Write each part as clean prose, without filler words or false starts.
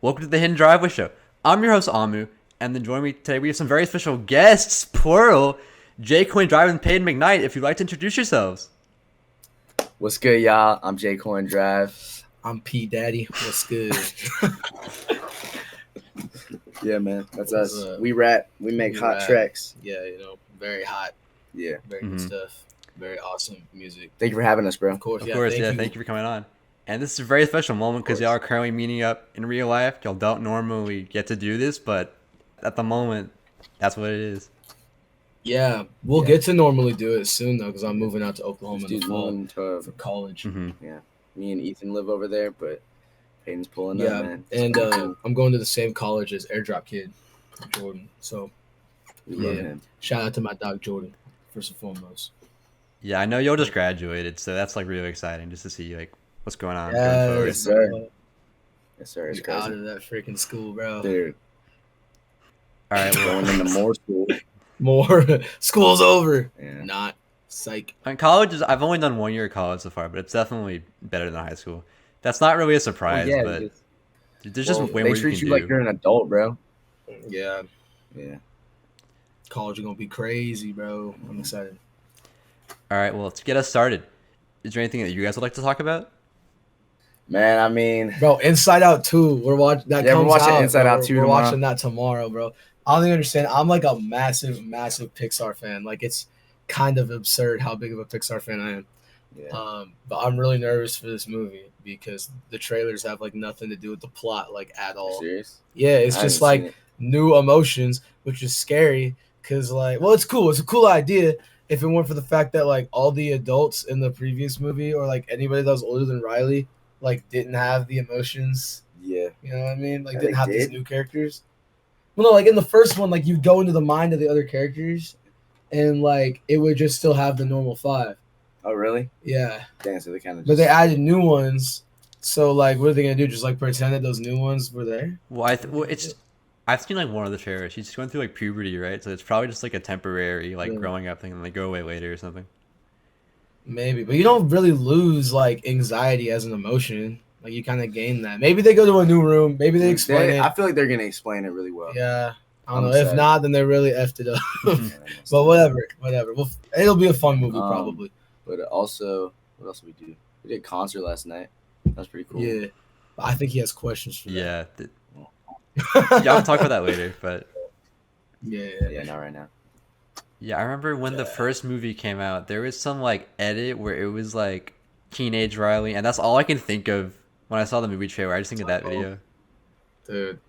Welcome to the Hidden Driveway Show. I'm your host, Amu, and then joining me today, we have some very special guests, plural, Coyn Drive Payden McKnight, if you'd like to introduce yourselves. What's good, y'all? I'm Coyn Drive. I'm P Daddy. What's good? Yeah, man. That's us. We rap. We make hot tracks. Yeah, very hot. Yeah. Very good stuff. Very awesome music. Thank you for having us, bro. Of course, Thank you for coming on. And this is a very special moment because y'all are currently meeting up in real life. Y'all don't normally get to do this, but at the moment, that's what it is. Yeah, we'll get to normally do it soon, though, because I'm moving out to Oklahoma in the fall for college. Mm-hmm. Yeah. Me and Ethan live over there, but Payton's pulling up, man. And I'm going to the same college as Airdrop Kid, Jordan. So, we love him. Shout out to my dog, Jordan, first and foremost. Yeah, I know y'all just graduated, so that's like really exciting just to see like what's going on. Yes, sir. Yes, sir. It's crazy. Out of that freaking school, bro. Dude. All right, we're going into more school. More. School's over. Yeah. Not. Psych. And college is, I've only done 1 year of college so far, but it's definitely better than high school. That's not really a surprise, but there's just way more you can do. They treat you like you're an adult, bro. Yeah. Yeah. College is going to be crazy, bro. I'm excited. All right, well, to get us started, is there anything that you guys would like to talk about? Man, I mean, bro, Inside Out 2. We're watching that. Yeah, we're watching Inside Out 2 We're tomorrow. watching that tomorrow, bro. I don't even understand. I'm like a massive Pixar fan. Like, it's kind of absurd how big of a Pixar fan I am. Yeah. But I'm really nervous for this movie because the trailers have like nothing to do with the plot, like at all. Serious? Yeah, it's just like new emotions, which is scary. Cause like, well, it's cool. It's a cool idea. If it weren't for the fact that like all the adults in the previous movie or like anybody that was older than Riley, like didn't have the emotions. Yeah. You know what I mean? Like didn't have these new characters. Well, no, like in the first one, like you'd go into the mind of the other characters, and like it would just still have the normal 5. Oh, really? Yeah. Damn, so they kind of. But they added new ones, so like, what are they gonna do? Just like pretend that those new ones were there? Well, I've seen like one of the trailers. She's going through like puberty, right? So it's probably just like a temporary like growing up thing, and they go away later or something. Maybe, but you don't really lose like anxiety as an emotion. Like you kind of gain that. Maybe they go to a new room. Maybe they explain it. I feel like they're gonna explain it really well. Yeah, I don't know. If not, then they really effed it up. But whatever. Well, it'll be a fun movie probably. But also, what else did we do? We did a concert last night. That was pretty cool. Yeah, I think he has questions for that. Yeah, I'll talk about that later. But yeah, not right now. Yeah, I remember when the first movie came out, there was some like edit where it was like teenage Riley, and that's all I can think of when I saw the movie trailer. I just think of that video. Dude,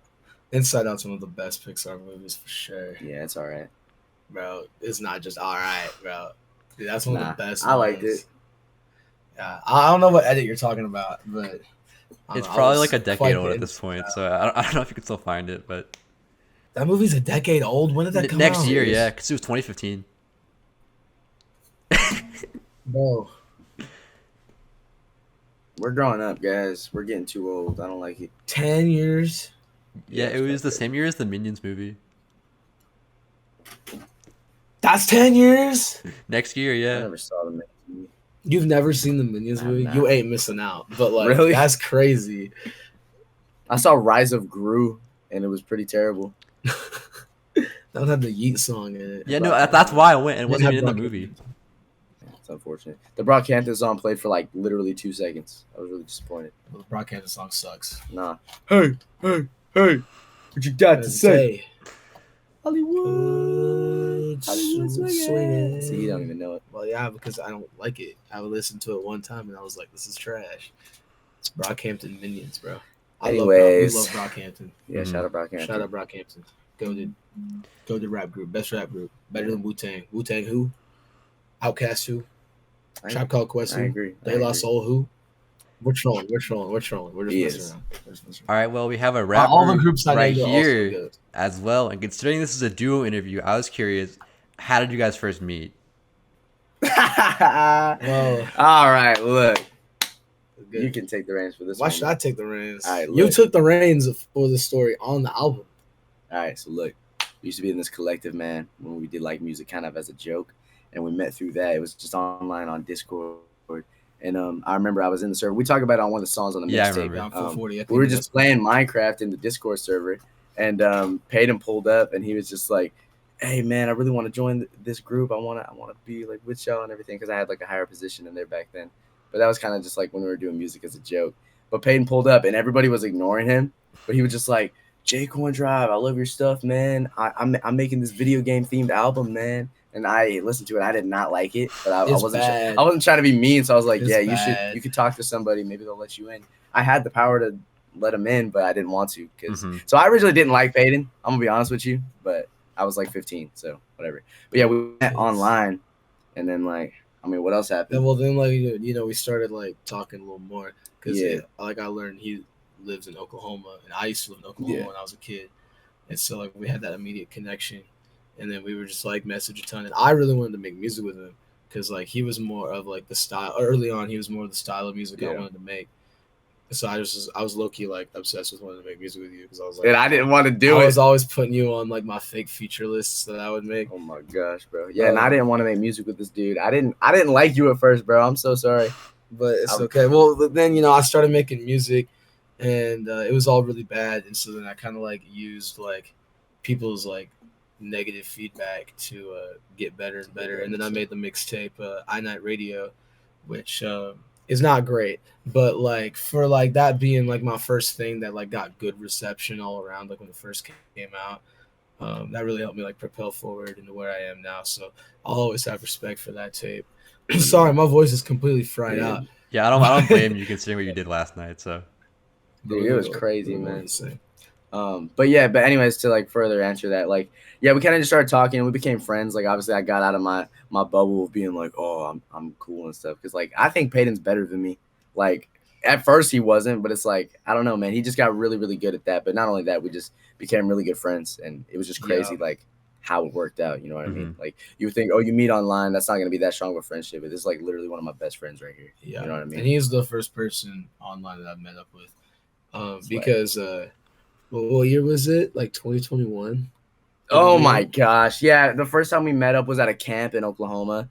Inside Out's one of the best Pixar movies for sure. Yeah, it's all right, bro. It's not just all right, bro. Dude, that's one of the best. I liked it. Yeah, I don't know what edit you're talking about, but it's probably like a decade old at this point, so I don't know if you can still find it, but that movie's a decade old. When did that come out? Next year, yeah, because it was 2015. Bro. We're growing up, guys. We're getting too old. I don't like it. 10 years? Yeah, it was the same year as the Minions movie. That's 10 years? Next year, yeah. I never saw the Minions movie. You've never seen the Minions movie? Not. You ain't missing out. But like, really? That's crazy. I saw Rise of Gru, and it was pretty terrible. Don't have the Yeet song in it. Yeah, no, that's why I went. It wasn't even in the movie. It's unfortunate. The Brockhampton song played for like literally 2 seconds. I was really disappointed. Well, the Brockhampton song sucks. Nah. Hey, what you got to say? Hollywood swinging. See, you don't even know it. Well, yeah, because I don't like it. I listened to it one time and I was like, this is trash. It's Brockhampton Minions, bro. Anyways. We love Brockhampton. Yeah, shout out Brockhampton. Shout out Brockhampton. Go to rap group. Best rap group. Better than Wu-Tang. Wu-Tang who? Outkast who? Tribe Called Quest who? I agree. De La Soul who? We're trolling. We're just messing around. All right, well, we have a rap all the group groups right here as well. And considering this is a duo interview, I was curious, how did you guys first meet? Well, all right, look. You can take the reins for this Why one. should I take the reins? All right, you took the reins for the story on the album. All right, so look. We used to be in this collective, man, when we did like music kind of as a joke. And we met through that. It was just online on Discord. And I remember I was in the server. We talked about it on one of the songs on the Yeah, I mixtape. remember. Down 440. We were just playing Minecraft in the Discord server, and Payden pulled up, and he was just like, "Hey man, I really want to join this group. I want to be like with y'all and everything," because I had like a higher position in there back then. But that was kind of just like when we were doing music as a joke. But Payden pulled up, and everybody was ignoring him. But he was just like, "Coyn Drive, I love your stuff, man. I'm making this video game themed album, man." And I listened to it. I did not like it, but I wasn't trying to be mean. So I was like, It's "Yeah, bad. you could talk to somebody. Maybe they'll let you in." I had the power to let him in, but I didn't want to because. So I originally didn't like Payden. I'm gonna be honest with you, but I was like 15, so whatever. But yeah, we met online, and then like, I mean, what else happened? And well, then like we started like talking a little more because Yeah. like I learned he lives in Oklahoma, and I used to live in Oklahoma Yeah. when I was a kid, and so like we had that immediate connection, and then we were just like message a ton, and I really wanted to make music with him because like he was more of like the style early on. He was more of the style of music I Yeah. wanted to make. So I was low key like obsessed with wanting to make music with you because I was like, And I didn't want to do I it. was always putting you on like my fake feature lists that I would make. Oh my gosh, bro. Yeah, and I didn't want to make music with this dude. I didn't like you at first, bro. I'm so sorry. But it's okay. Well, then I started making music, and it was all really bad. And so then I kind of like used like people's like negative feedback to get better and better. And then I made the mixtape iNight Radio, which is not great, but like for like that being like my first thing that like got good reception all around, like when it first came out. That really helped me like propel forward into where I am now. So I'll always have respect for that tape. Sorry, my voice is completely fried out. Yeah, I don't blame you considering what you did last night. So, Dude, it was crazy, man. But anyways, to like further answer that, like, yeah, we kind of just started talking and we became friends. Like, obviously, I got out of my bubble of being like, oh, I'm cool and stuff, because like I think Payden's better than me. Like at first he wasn't, but it's like I don't know, man. He just got really, really good at that. But not only that, we just became really good friends, and it was just crazy, like how it worked out. You know what I mean? Like you would think, oh, you meet online, that's not gonna be that strong of a friendship, but this is like literally one of my best friends right here. Yeah, you know what I mean? And he's the first person online that I've met up with, because what year was it? Like 2021. Oh my gosh, yeah. The first time we met up was at a camp in Oklahoma.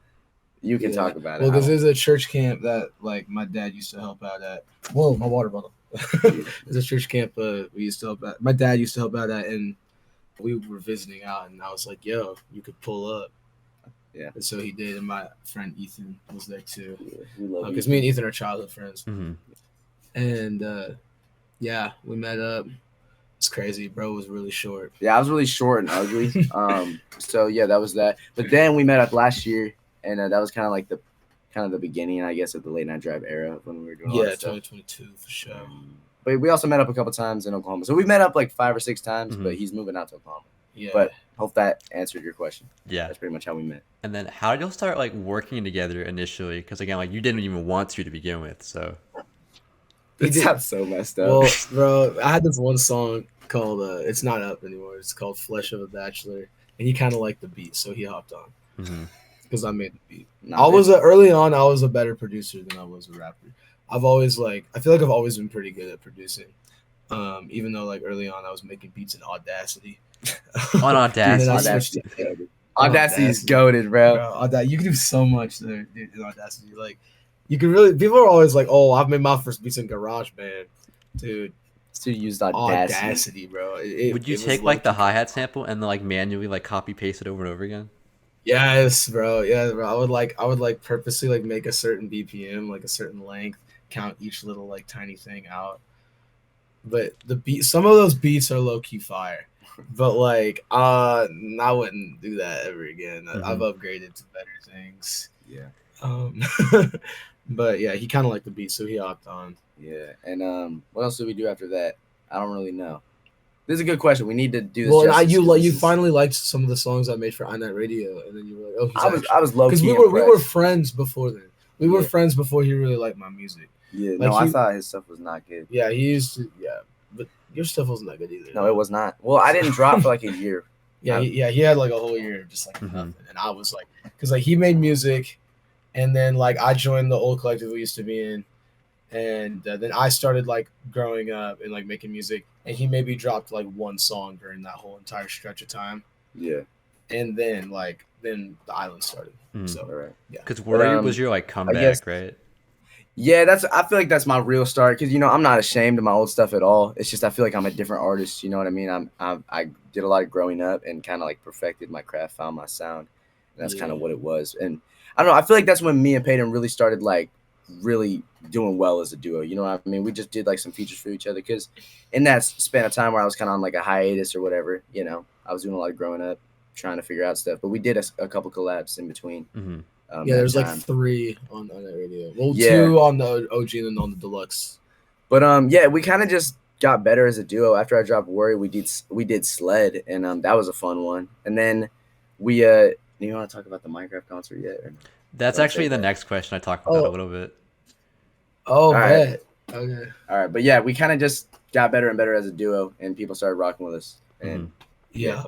You can talk about it. Well, because there's a church camp that like my dad used to help out at. Whoa, my water bottle. There's a church camp we used to help out. My dad used to help out at, and we were visiting out, and I was like, "Yo, you could pull up." Yeah. And so he did, and my friend Ethan was there too. Yeah, Because me and Ethan are childhood friends. mm-hmm. And yeah, we met up. It's crazy, bro. Was really short. Yeah, I was really short and ugly. So yeah, that was that. But then we met up last year, and that was kind of like the beginning, I guess, of the late night drive era when we were doing all that stuff. 2022 for sure. But we also met up a couple times in Oklahoma. So we met up like 5 or 6 times, but he's moving out to Oklahoma. Yeah. But hope that answered your question. Yeah. That's pretty much how we met. And then how did y'all start like working together initially? Because again, like you didn't even want to begin with. So It sounds so messed up. Well, bro, I had this one song called it's not up anymore. It's called Flesh of a Bachelor, and he kind of liked the beat, so he hopped on because I made the beat. Early on, I was a better producer than I was a rapper. I feel like I've always been pretty good at producing. Even though like early on I was making beats in Audacity. On Audacity. Audacity is goated, bro. You can do so much there, dude, in Audacity. Like you can really. People are always like, "Oh, I've made my first beats in GarageBand," dude. To use Audacity. Audacity, bro. Would you take like the hi-hat sample and then like manually like copy paste it over and over again? Yes, bro. Yeah, bro. I would like purposely like make a certain BPM, like a certain length, count each little like tiny thing out. But some of those beats are low key fire. But like I wouldn't do that ever again. I've upgraded to better things. Yeah. But yeah, he kind of liked the beat, so he hopped on. Yeah. And what else did we do after that? I don't really know. This is a good question. We need to do this. Well, you finally liked some of the songs I made for iNight Radio, and then you were like, "Oh, I was low key because we were friends before then. We were friends before he really liked my music. Yeah, like I thought his stuff was not good. Yeah, he used to. Yeah, but your stuff wasn't that good either. No, it was not. Well, I didn't drop for like a year. He had like a whole year of just like nothing, and I was like, because like he made music, and then like I joined the old collective we used to be in. And then I started like growing up and like making music, and he maybe dropped like one song during that whole entire stretch of time. Yeah. And then the island started. So right. yeah. Because Worry was your like comeback, right? Yeah, I feel like that's my real start because I'm not ashamed of my old stuff at all. It's just I feel like I'm a different artist. You know what I mean? I did a lot of growing up and kind of like perfected my craft, found my sound, and that's kind of what it was. And I don't know. I feel like that's when me and Payden really started like really doing well as a duo. You know what I mean? We just did like some features for each other because in that span of time where I was kind of on like a hiatus or whatever, I was doing a lot of growing up, trying to figure out stuff. But we did a couple collabs in between. Mm-hmm. There's like 3 on that radio. Well, 2 on the OG and then on the deluxe. But we kind of just got better as a duo. After I dropped Worry, we did Sled, and that was a fun one. And then we you want to talk about the Minecraft concert yet? Or no? That's actually the next question I talked about a little bit. Oh, right. Okay. All right, but yeah, we kind of just got better and better as a duo, and people started rocking with us. And yeah.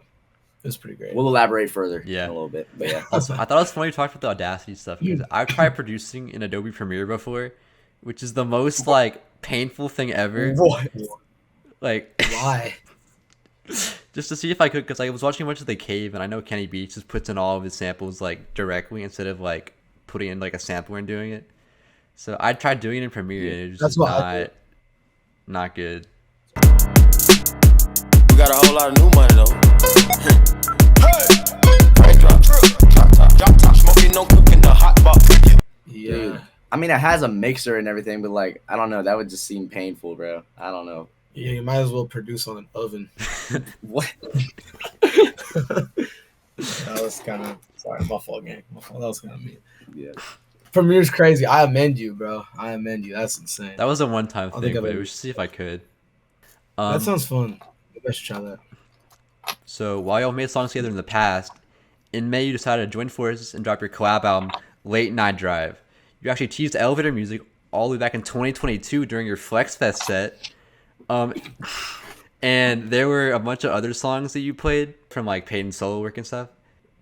It's pretty great. We'll elaborate further in a little bit. But yeah. I thought it was funny you talked about the Audacity stuff because I've tried producing in Adobe Premiere before, which is the most like painful thing ever. What? Like why? Just to see if I could, because I was watching a bunch of The Cave, and I know Kenny Beats just puts in all of his samples like directly instead of like putting in like a sampler and doing it. So I tried doing it in Premiere, and it was just not good. We got a whole lot of new money though. Drop top, smoking, no cooking, the hot box. Yeah. Dude, I mean, it has a mixer and everything, but like, I don't know. That would just seem painful, bro. I don't know. Yeah, you might as well produce on an oven. What? That was kind of sorry, my fault, gang. My fault. That was kind of mean. Yeah. Premiere's crazy. I amend you, bro. I amend you. That's insane. That was a one-time thing, but we should see if I could. That sounds fun. I should try that. So while y'all made songs together in the past, in May you decided to join forces and drop your collab album, Late Night Drive. You actually teased Elevator Music all the way back in 2022 during your Flex Fest set. And there were a bunch of other songs that you played from like Payden's solo work and stuff.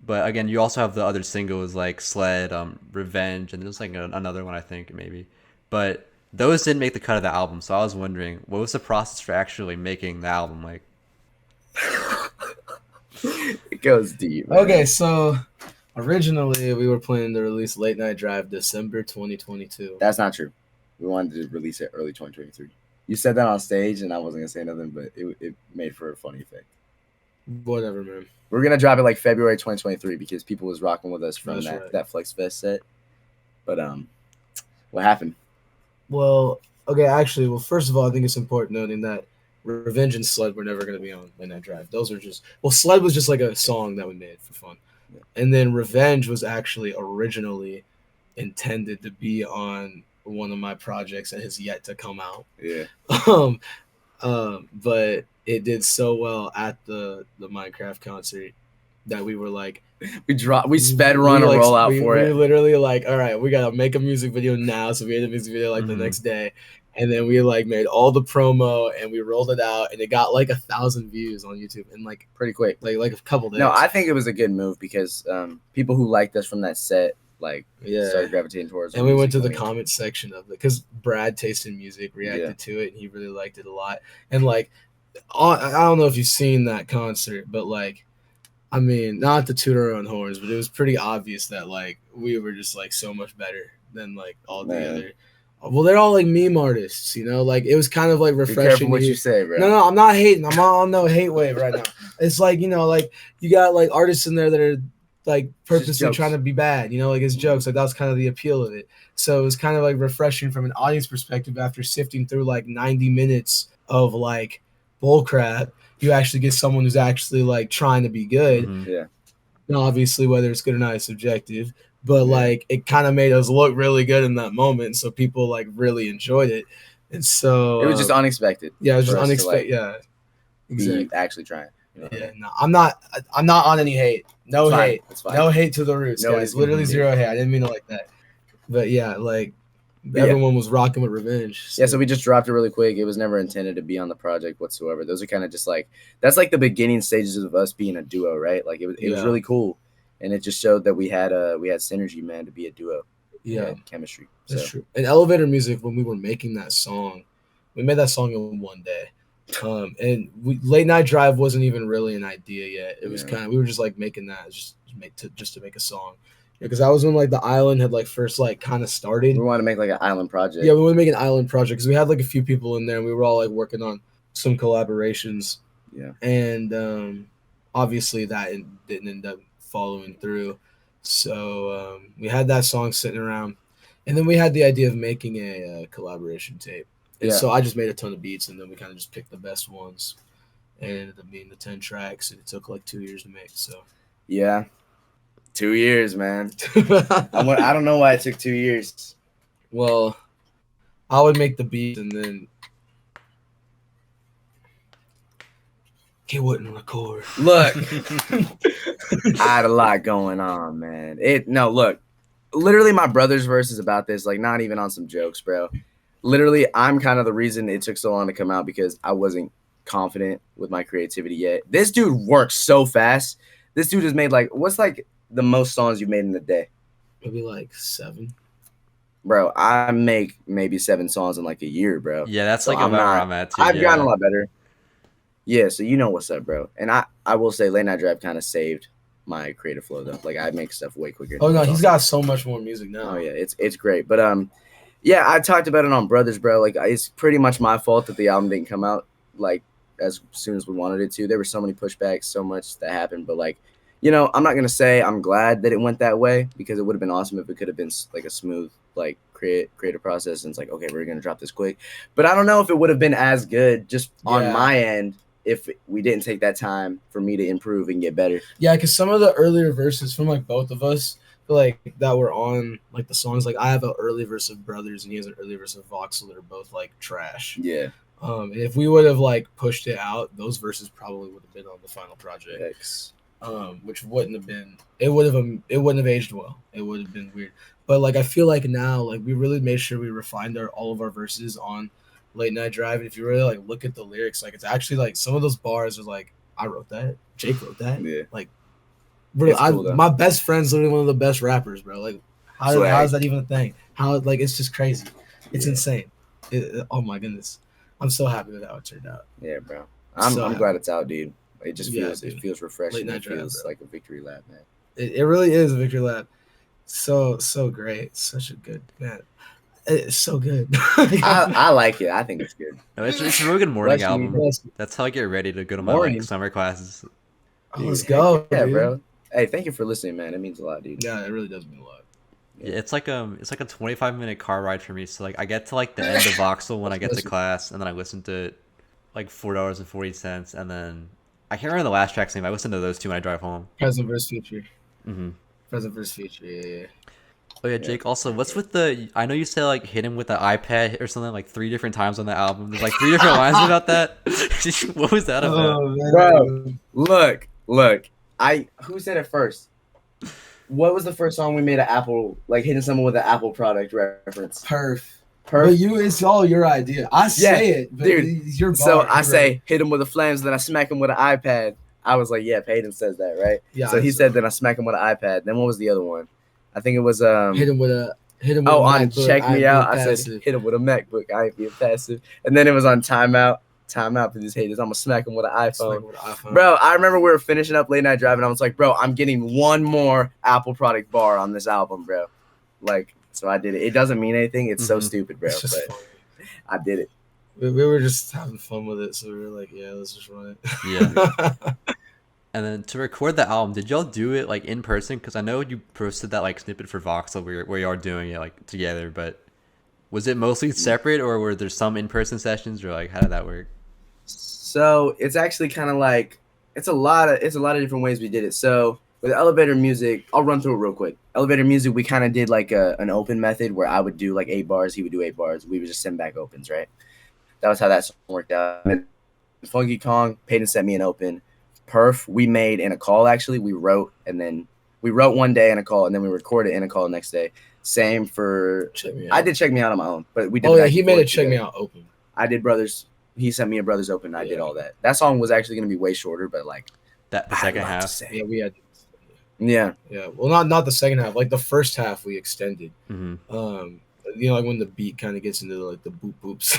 But again, you also have the other singles like Sled, Revenge, and there's like another one I think maybe. But those didn't make the cut of the album, so I was wondering, what was the process for actually making the album like? It goes deep, man. Okay, so originally we were planning to release Late Night Drive December 2022. That's not true. We wanted to release it early 2023. You said that on stage, and I wasn't gonna say nothing, but it made for a funny thing. Whatever, man. We're gonna drop it like February 2023 because people was rocking with us from that Flex Fest set. But what happened? Well, okay, actually, first of all, I think it's important noting that Revenge and Sled were never going to be on Late Night Drive. Those are Sled was just like a song that we made for fun. Yeah. And then Revenge was actually originally intended to be on one of my projects that has yet to come out. Yeah. But it did so well at the Minecraft concert that we were like, we sped run a rollout for it. We literally like, all right, we gotta make a music video now. So we made a music video like the next day, and then we like made all the promo and we rolled it out, and it got like 1,000 views on YouTube in like pretty quick, like a couple days. No, I think it was a good move because people who liked us from that set started gravitating towards. And we went to the comment section of it because Brad Tasted Music reacted to it, and he really liked it a lot. And like, I don't know if you've seen that concert, but like, I mean, not to toot our own horns, but it was pretty obvious that like we were just like so much better than like all the other. Well, they're all like meme artists, you know. Like it was kind of like refreshing. Be careful what you say, bro. No, I'm not hating. I'm on no hate wave right now. It's like, you know, like you got like artists in there that are like purposely trying to be bad, you know, like it's jokes. Like that was kind of the appeal of it. So it was kind of like refreshing from an audience perspective after sifting through like 90 minutes of like bullcrap. You actually get someone who's actually like trying to be good. Yeah. And obviously, whether it's good or not is subjective, but like it kind of made us look really good in that moment. So people like really enjoyed it. And so it was just unexpected. Yeah, it was just unexpected. Yeah. Exactly. Actually trying. You know? Yeah, no, I'm not on any hate. No hate. No hate to the roots, guys. Literally zero hate. I didn't mean it like that. But yeah, like everyone was rocking with Revenge. So. Yeah, so we just dropped it really quick. It was never intended to be on the project whatsoever. Those are kind of just like that's like the beginning stages of us being a duo, right? Like it was really cool, and it just showed that we had synergy, man, to be a duo. Yeah, chemistry. That's true. And Elevator Music, when we were making that song, we made that song in one day. And Late Night Drive wasn't even really an idea yet. It was kind of we were just like making that just to make a song, because that was when like the island had like first like kind of started. We want to make like an island project. Yeah, we want to make an island project because we had like a few people in there and we were all like working on some collaborations. Yeah. And obviously that didn't end up following through. So we had that song sitting around, and then we had the idea of making a collaboration tape. And so I just made a ton of beats, and then we kind of just picked the best ones, and it ended up being the 10 tracks, and it took like 2 years to make. So yeah, 2 years, man. I don't know why it took 2 years. Well, I would make the beats, and then he wouldn't record. Look, I had a lot going on, man. Look, literally my brother's verse is about this, like not even on some jokes, bro. Literally, I'm kind of the reason it took so long to come out because I wasn't confident with my creativity yet. This dude works so fast. This dude has made like, what's like the most songs you've made in a day? Maybe like 7. Bro, I make maybe 7 songs in like a year, bro. Yeah, that's So like about where I'm at too. I've gotten a lot better. Yeah, so you know what's up, bro. And I will say Late Night Drive kind of saved my creative flow though. Like I make stuff way quicker. Oh no, he's got so much more music now. Oh yeah, it's great. But yeah, I talked about it on Brothers, bro. Like it's pretty much my fault that the album didn't come out like as soon as we wanted it to. There were so many pushbacks, so much that happened. But like, you know, I'm not gonna say I'm glad that it went that way because it would have been awesome if it could have been like a smooth like creative process and it's like, okay, we're gonna drop this quick. But I don't know if it would have been as good just on my end if we didn't take that time for me to improve and get better. Yeah, because some of the earlier verses from like both of us, like that were on like the songs, like I have an early verse of Brothers and he has an early verse of VOXEL that are both like trash. Yeah. And if we would have like pushed it out, those verses probably would have been on the final project. Thanks. Which wouldn't have been. It wouldn't have aged well. It would have been weird. But like I feel like now, like we really made sure we refined all of our verses on Late Night Drive. And if you really like look at the lyrics, like it's actually like some of those bars are like I wrote that, Jake wrote that. Yeah. Like, bro, cool, my best friend's literally one of the best rappers, bro. Like, how is that even a thing? How like it's just crazy. It's insane. Oh my goodness, I'm so happy with how it turned out. Yeah, bro. I'm glad it's out, dude. It just feels dude. It feels refreshing. Late It Night feels Drive, like a victory lap, man. It really is a victory lap. So great. Such a good man. It's so good. I like it. I think it's good. No, it's a really good morning Bless you, album. bless That's how I get ready to go to my Morning. like summer classes. Let's go. Yeah, dude. bro. Hey, thank you for listening, man. It means a lot, dude. Yeah, it really does mean a lot. Yeah, it's like a 25-minute car ride for me. So like I get to like the end of VOXEL when I get to class, and then I listen to it like $4.40, and then I can't remember the last track's name. I listen to those two when I drive home. Present versus future. Mm-hmm. Present versus future. Yeah. Oh yeah, Jake. Also, what's with the? I know you said like hit him with the iPad or something like 3 different times on the album. There's like 3 different lines about that. What was that about? Oh, Bro, look. Who said it first? What was the first song we made an Apple, like hitting someone with an Apple product reference? Perf. Perf. But it's all your idea. I say it, but dude. it's your bar. So I say hit him with the flames, then I smack him with an iPad. I was like, yeah, Payden says that, right? Yeah. So he said then I smack him with an iPad. Then what was the other one? I think it was hit him with a on MacBook, Check Me Out. I said hit him with a MacBook. I ain't being passive. And then it was on Timeout for these haters. I'm gonna smack him with an iPhone. Bro, I remember we were finishing up Late Night Drive and I was like, bro, I'm getting one more Apple product bar on this album, bro. Like, so I did it. It doesn't mean anything. It's so stupid, bro. But funny. I did it. We were just having fun with it, so we were like, yeah, let's just run it. Yeah. And then to record the album, did y'all do it like in person? Because I know you posted that like snippet for VOXEL where you are doing it like together, but was it mostly separate or were there some in-person sessions or like how did that work? So it's actually kind of like it's a lot of different ways we did it. So with Elevator Music, I'll run through it real quick. Elevator Music, we kind of did like an open method where I would do like 8 bars, he would do 8 bars. We would just send back opens, right? That was how that song worked out. And Funky Kong, Payden sent me an open. Perf, we made in a call actually. We wrote one day in a call and then we recorded in a call the next day. Same for Check Me Out. I did Check Me Out on my own, but we did. Oh yeah, he made a Check Me Out open. I did Brothers. He sent me a Brothers open. I did all that. That song was actually gonna be way shorter, but like the second half. Yeah, we had. Yeah. Well, not the second half. Like the first half, we extended. Mm-hmm. you know, like when the beat kind of gets into like the boop boops.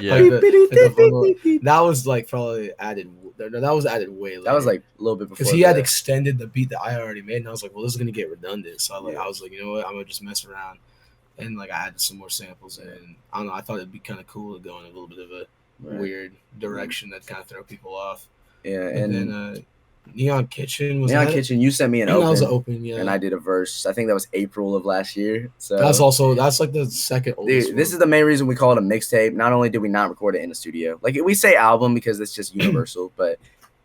Yeah. Like the vocal, that was like probably added. No, that was added way later. That was like a little bit before. Because he had extended the beat that I already made, and I was like, well, this is gonna get redundant. So I was like, you know what, I'm gonna just mess around, and like I added some more samples, and I don't know, I thought it'd be kind of cool to go in a little bit of a weird direction that kind of throw people off. Yeah, and then Neon Kitchen was Kitchen. You sent me an open. That was an open, yeah. And I did a verse. I think that was April of last year. So that's like the second oldest. Dude, this is the main reason we call it a mixtape. Not only did we not record it in the studio, like we say album because it's just universal, but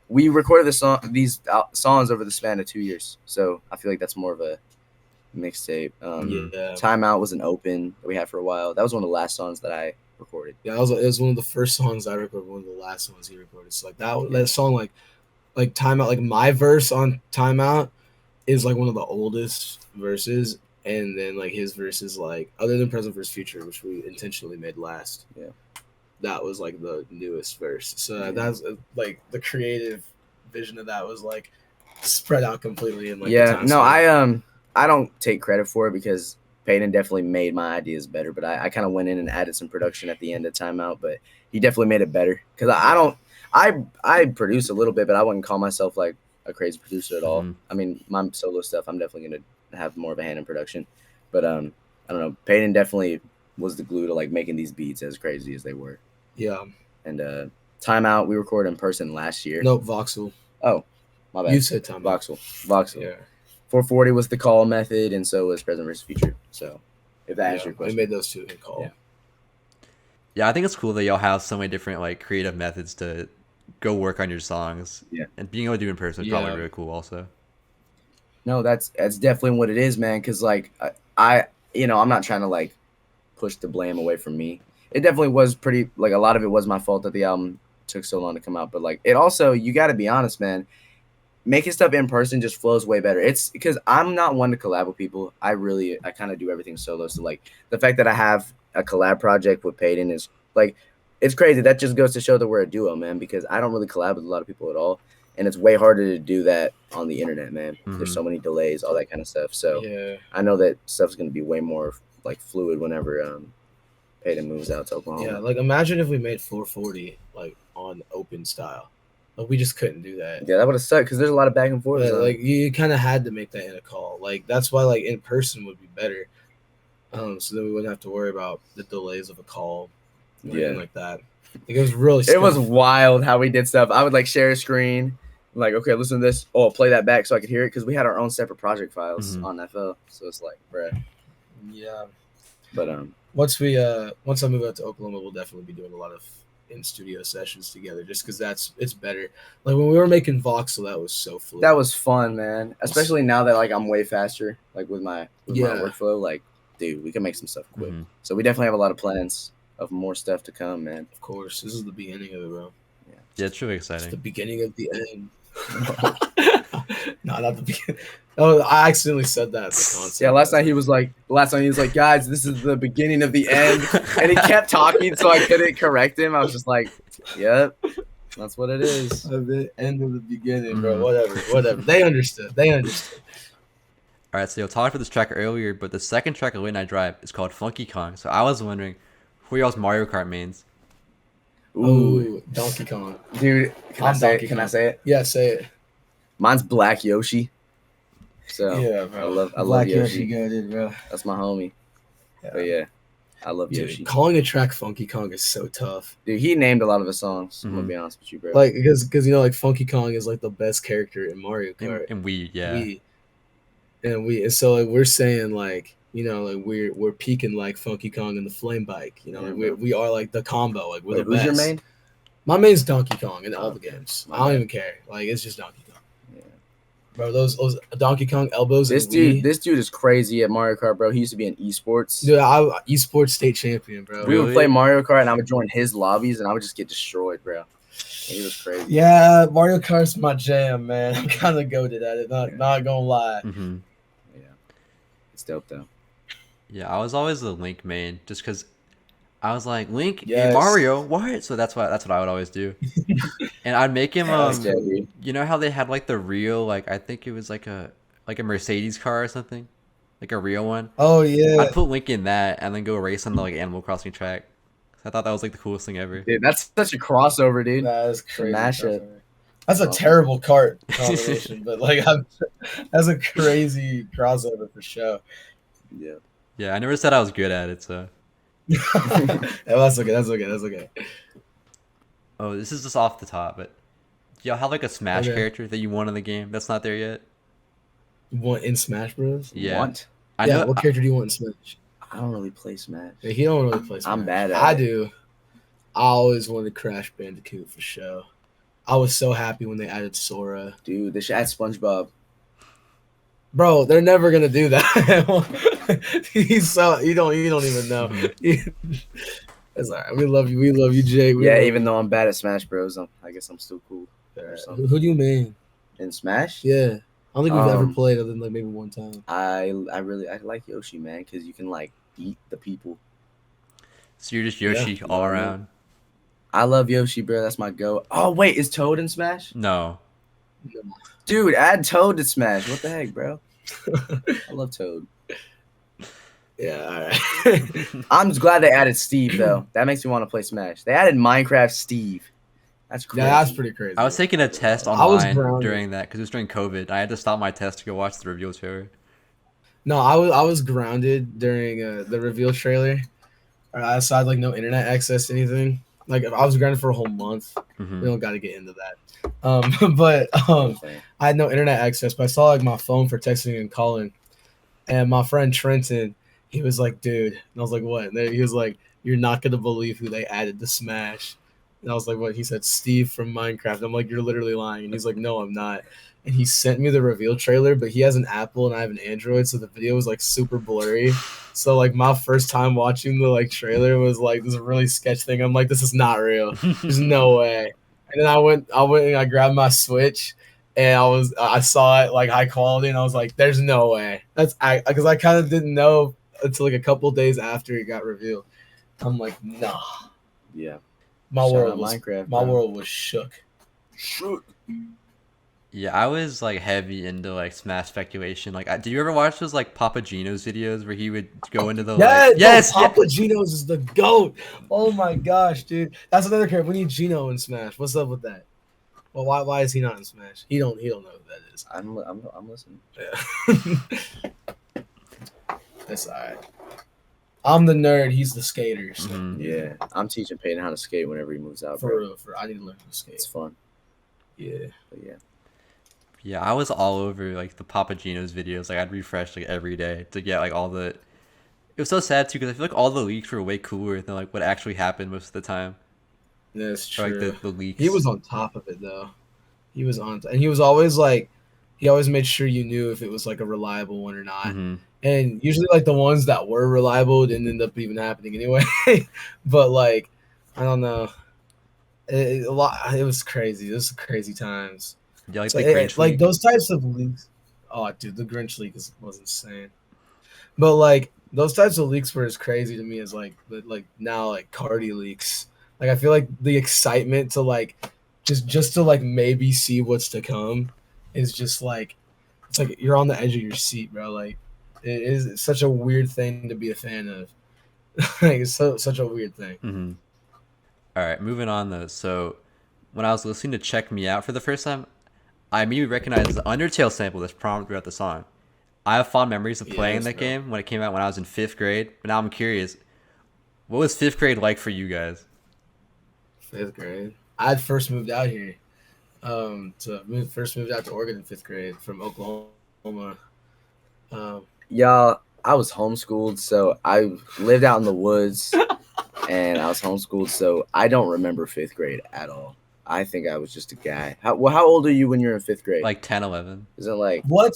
we recorded these songs over the span of 2 years. So I feel like that's more of a mixtape. Timeout was an open that we had for a while. That was one of the last songs that I recorded. Yeah, it was one of the first songs I recorded. One of the last ones he recorded. So like that song, like Timeout, like my verse on Timeout is like one of the oldest verses, and then like his verse is like, other than Present vs. Future, which we intentionally made last. Yeah, that was like the newest verse. So that's like the creative vision of that was like spread out completely in like I don't take credit for it because Payden definitely made my ideas better, but I kind of went in and added some production at the end of Timeout, but he definitely made it better because I produce a little bit, but I wouldn't call myself like a crazy producer at all. I mean, my solo stuff, I'm definitely going to have more of a hand in production, but I don't know. Payden definitely was the glue to like making these beats as crazy as they were. Yeah. And Timeout, we recorded in person last year. Nope, VOXEL. Oh, my bad. You said Timeout. VOXEL. Yeah. 440 was the call method, and so was Present vs. Future. So, if that answers your question. We made those two in call. Yeah, I think it's cool that y'all have so many different like creative methods to go work on your songs. Yeah. And being able to do it in person is probably really cool also. No, that's definitely what it is, man, because like I'm not trying to like push the blame away from me. It definitely was pretty, like a lot of it was my fault that the album took so long to come out, but like it also, you got to be honest, man, making stuff in person just flows way better. It's because I'm not one to collab with people. I kind of do everything solo. So like the fact that I have a collab project with Payden is like, it's crazy. That just goes to show that we're a duo, man, because I don't really collab with a lot of people at all. And it's way harder to do that on the internet, man. There's so many delays, all that kind of stuff. So I know that stuff's going to be way more like fluid whenever Payden moves out to Oklahoma. Yeah, like imagine if we made 440 like on open style. Like we just couldn't do that. Yeah, that would have sucked because there's a lot of back and forth. Yeah, like you kind of had to make that in a call. Like that's why like in person would be better. So then we wouldn't have to worry about the delays of a call. Anything like that. Like, it was really. It was wild how we did stuff. I would like share a screen. Like, okay, listen to this. Oh, I'll play that back so I could hear it because we had our own separate project files on FL. So it's like, bruh. Yeah. But once I move out to Oklahoma, we'll definitely be doing a lot of in studio sessions together just because it's better. Like when we were making Voxel, that was so fluid. That was fun, man. Especially now that like I'm way faster, like with my workflow. Like, dude, we can make some stuff quick. So we definitely have a lot of plans of more stuff to come, man. Of course, this is the beginning of it, bro. Yeah, it's really exciting. It's the beginning of the end. No, not the beginning. Oh, I accidentally said that. Yeah, last night he was like, guys, this is the beginning of the end, and he kept talking, so I couldn't correct him. I was just like, yep, that's what it is. The end of the beginning, bro. Whatever. They understood. All right, so you talked about this track earlier, but the second track of Late Night Drive is called Funky Kong. So I was wondering, who are y'all's Mario Kart mains? Ooh, Donkey Kong. Dude, can I say it? Yeah, say it. Mine's Black Yoshi. So yeah, bro. I love Yoshi. Goated, bro. That's my homie. Yeah. But yeah, I love Yoshi. Calling a track Funky Kong is so tough. Dude, he named a lot of his songs. I'm gonna be honest with you, bro. Like because you know, like Funky Kong is like the best character in Mario Kart. And Wii. And so like we're saying like, you know, like we're peaking like Funky Kong and the Flame Bike. You know, like we are like the combo. Like we're the best. Who's your main? My main's Donkey Kong in all the games. I don't even care. Like it's just Donkey Kong. Yeah. Bro, those Donkey Kong elbows. This dude is crazy at Mario Kart, bro. He used to be in esports. Dude, I esports state champion, bro. We would play Mario Kart, and I would join his lobbies, and I would just get destroyed, bro. He was crazy. Yeah, Mario Kart's my jam, man. I'm kind of goated at it. Not gonna lie. Yeah, it's dope though. Yeah, I was always the Link main, just because I was like, Link, hey, Mario, what? So that's what I would always do. And I'd make him you know how they had like the real, like I think it was like a Mercedes car or something. like a real one. Oh yeah. I'd put Link in that and then go race on the like Animal Crossing track. I thought that was like the coolest thing ever. Dude, that's such a crossover, dude. That is crazy. Mashup. That's a terrible Kart combination, but like that's a crazy crossover for sure. Yeah. Yeah, I never said I was good at it, so. Yeah, that's okay. That's okay. That's okay. Oh, this is just off the top, but y'all have like a Smash Okay. character that you want in the game that's not there yet? You want in Smash Bros? Yeah. What? I Yeah. know. What character do you want in Smash? I don't really play Smash. Yeah, he don't really play Smash. I'm bad at I it. do. I always wanted Crash Bandicoot for sure. I was so happy when they added Sora. Dude, they should add SpongeBob. Bro, they're never gonna do that. He's so you don't even know. It's all right. We love you. We love you, Jake. We Yeah, love even though I'm bad at Smash Bros, I guess I'm still cool. you. Or Who something. do you mean? In Smash, Yeah, I don't think we've ever Um, played other than like maybe one time. I like Yoshi, man, because you can like eat the people. So you're just Yoshi Yeah. all around? I love Yoshi, bro. That's my go. Oh wait, is Toad in Smash? No. Dude, add Toad to Smash. What the heck, bro? I love Toad. Yeah, all right. I'm just glad they added Steve though. That makes me want to play Smash. They added Minecraft Steve. That's crazy. Yeah, that's pretty crazy. I was taking a test I was online grounded. during that because it was during COVID. I had to stop my test to go watch the reveal trailer. No, I was grounded during the reveal trailer. I had like no internet access to anything. Like I was grounded for a whole month. Mhm. We don't got to get into that. But I had no internet access. But I saw like my phone for texting and calling, and my friend Trenton, he was like, "Dude," and I was like, "What?" And he was like, "You're not gonna believe who they added to Smash." And I was like, "What?" He said, "Steve from Minecraft." I'm like, "You're literally lying." And he's like, "No, I'm not." And he sent me the reveal trailer, but he has an Apple and I have an Android, so the video was like super blurry. So like my first time watching the like trailer was like this really sketch thing. I'm like, this is not real. There's no way. And then I went and I grabbed my Switch and I saw it like high quality and I was like, there's no way. That's because I kind of didn't know until like a couple days after it got revealed. I'm like, nah. Yeah. My Shout world out was Minecraft, my bro. world was shook. Yeah, I was like heavy into like Smash speculation. Like, did you ever watch those like Papa Gino's videos where he would go into the Yeah, like, yes, no, Papa Gino's is the GOAT. Oh my gosh, dude. That's another character. We need Gino in Smash. What's up with that? Well, why is he not in Smash? He don't know who that is. I'm listening. Yeah. That's alright. I'm the nerd, he's the skater. So Mhm. Yeah, I'm teaching Peyton how to skate whenever he moves out. for Bro. real, I need to learn how to skate. It's fun. Yeah. But yeah. Yeah, I was all over like the Papa Gino's videos. Like I'd refresh like every day to get like all the. It was so sad too because I feel like all the leaks were way cooler than like what actually happened most of the time. That's Or, true. like the leaks. He was on top of it though. He was on, and he was always like, he always made sure you knew if it was like a reliable one or not. Mhm. And usually, like the ones that were reliable didn't end up even happening anyway. But like, I don't know. It was crazy. It was crazy times. Yeah, like So the Grinch like leak. those types of leaks. Oh, dude, the Grinch leak was insane. But like those types of leaks were as crazy to me as like now like Cardi leaks. Like I feel like the excitement to like just to like maybe see what's to come is just like it's like you're on the edge of your seat, bro. Like it is such a weird thing to be a fan of. Like it's such a weird thing. Mm-hmm. All right, moving on though. So when I was listening to Check Me Out for the first time, I immediately recognized the Undertale sample that's prominent throughout the song. I have fond memories of playing that game when it came out when I was in 5th grade. But now I'm curious, what was 5th grade like for you guys? 5th grade. I had first moved out here. First moved out to Oregon in 5th grade from Oklahoma. Y'all, I was homeschooled, so I lived out in the woods, and I was homeschooled, so I don't remember 5th grade at all. I think I was just a guy. How old are you when you're in 5th grade? Like 10, 11. Is it like What?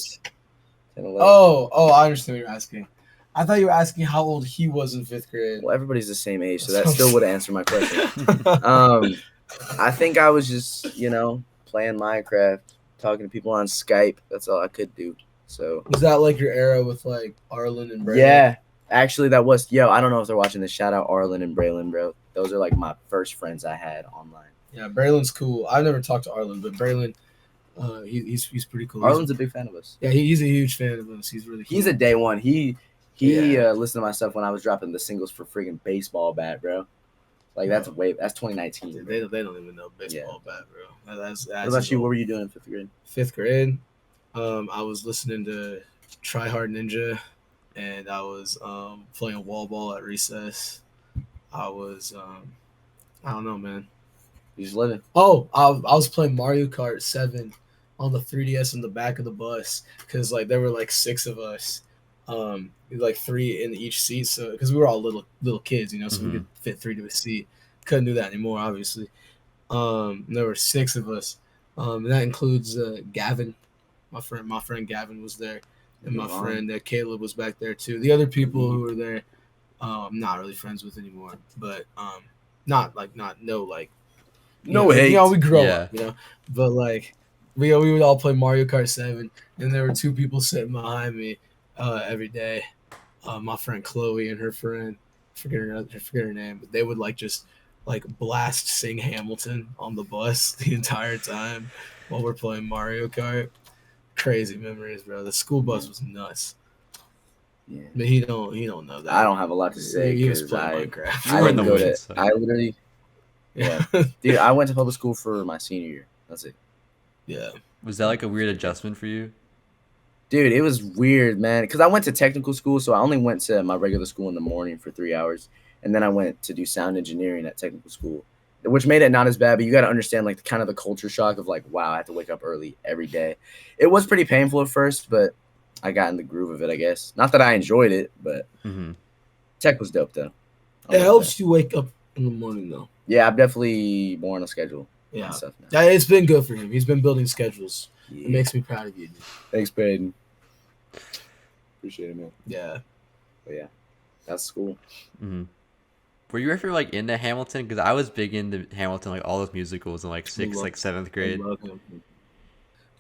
10, 11? Oh, I understand what you're asking. I thought you were asking how old he was in 5th grade. Well, everybody's the same age, so that still would answer my question. I think I was just, playing Minecraft, talking to people on Skype. That's all I could do. So Was that like your era with like Arlen and Brandon? yeah, actually that was. Yo, I don't know if they're watching this. Shout out Arlen and Braylon, bro. Those are like my first friends I had online. Yeah, Braylon's cool. I've never talked to Arlen, but Braylon, He's pretty cool. Arlen's a big fan of us. Yeah, he's a huge fan of us. He's really cool. He's a day one. He listened to my stuff when I was dropping the singles for friggin' Baseball Bat, bro. Like that's 2019. They don't even know Baseball Bat, bro. That's what about you? What were you doing in 5th grade? 5th grade, I was listening to Try Hard Ninja, and I was playing wall ball at recess. I was I don't know, man. He's living. Oh, I was playing Mario Kart 7 on the 3DS in the back of the bus because like there were like 6 of us, like 3 in each seat. So because we were all little kids, you know, so we could fit 3 to a seat. Couldn't do that anymore, obviously. There were 6 of us, and that includes Gavin, my friend Gavin was there, and my friend Caleb was back there too. The other people who were there, I'm not really friends with anymore, but no hate. You know, we grow up, you know. But like we would all play Mario Kart 7, and there were 2 people sitting behind me every day. My friend Chloe and her friend, forget her name, but they would like just like blast sing Hamilton on the bus the entire time while we're playing Mario Kart. Crazy memories, bro. The school bus was nuts. Yeah. But he don't know that. I don't have a lot to say. He was playing Minecraft. I literally Yeah. Dude, I went to public school for my senior year. That's it. Yeah. Was that like a weird adjustment for you? Dude, it was weird, man. Because I went to technical school, so I only went to my regular school in the morning for 3 hours. And then I went to do sound engineering at technical school, which made it not as bad. But you got to understand, like, kind of the culture shock of, like, wow, I have to wake up early every day. It was pretty painful at first, but I got in the groove of it, I guess. Not that I enjoyed it, but tech was dope, though. It helps you wake up in the morning, though. Yeah, I'm definitely more on a schedule. Yeah. Stuff now. It's been good for him. He's been building schedules. Yeah. It makes me proud of you, dude. Thanks, Payden. Appreciate it, man. Yeah. But yeah, that's cool. Mm-hmm. Were you ever like into Hamilton? Because I was big into Hamilton, like all those musicals in like 7th grade. I love him.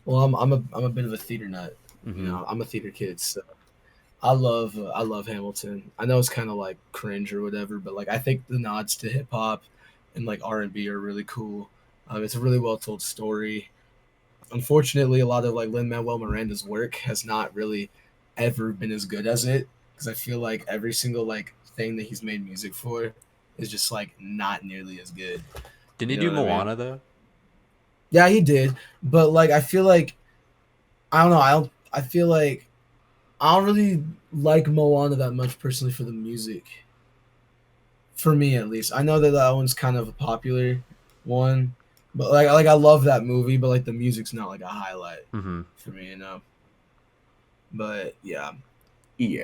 Well, I'm a bit of a theater nut. You know, I'm a theater kid, so I love Hamilton. I know it's kind of like cringe or whatever, but like I think the nods to hip hop and like R&B are really cool. It's a really well told story. Unfortunately, a lot of like Lin-Manuel Miranda's work has not really ever been as good as it, because I feel like every single like thing that he's made music for is just like not nearly as good. Didn't he do Moana though? Yeah, he did, but like I feel like I don't know. I feel like I don't really like Moana that much personally for the music. For me, at least, I know that one's kind of a popular one, but like I love that movie, but like the music's not like a highlight for me, you know. But yeah.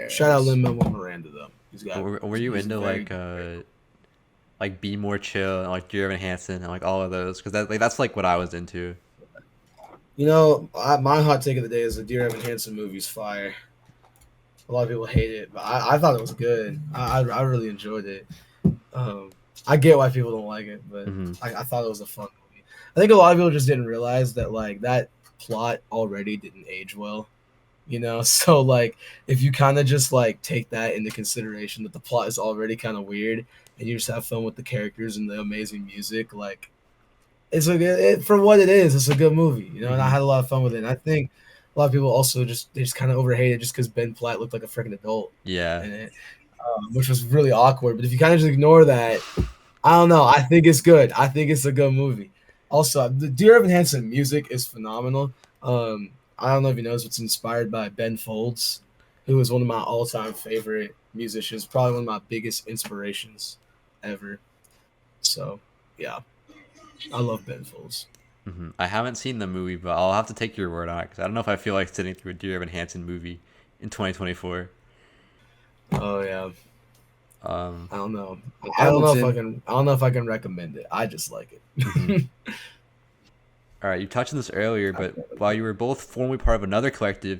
Shout out Lin-Manuel Miranda though. He's got. Were you into like Be More Chill and like Dear Evan Hansen and like all of those? Because that's like what I was into. You know, my hot take of the day is the Dear Evan Hansen movie's fire. A lot of people hate it, but I thought it was good. I really enjoyed it. I get why people don't like it, but I thought it was a fun movie. I think a lot of people just didn't realize that like that plot already didn't age well. You know, so like if you kind of just like take that into consideration, that the plot is already kind of weird, and you just have fun with the characters and the amazing music, like it's a good for what it is. It's a good movie, you know. And I had a lot of fun with it. And I think a lot of people also just kind of overhate it just because Ben Platt looked like a freaking adult. Yeah, in it, which was really awkward. But if you kind of just ignore that, I don't know. I think it's good. I think it's a good movie. Also, the Dear Evan Hansen music is phenomenal. I don't know if you know this, it's inspired by Ben Folds, who is one of my all-time favorite musicians, probably one of my biggest inspirations ever. So, yeah, I love Ben Folds. I haven't seen the movie, but I'll have to take your word on it, because I don't know if I feel like sitting through a Dear Evan Hansen movie in 2024. Oh, yeah. I don't know. I don't know if I can recommend it. I just like it. All right, you touched on this earlier, but while you were both formerly part of another collective,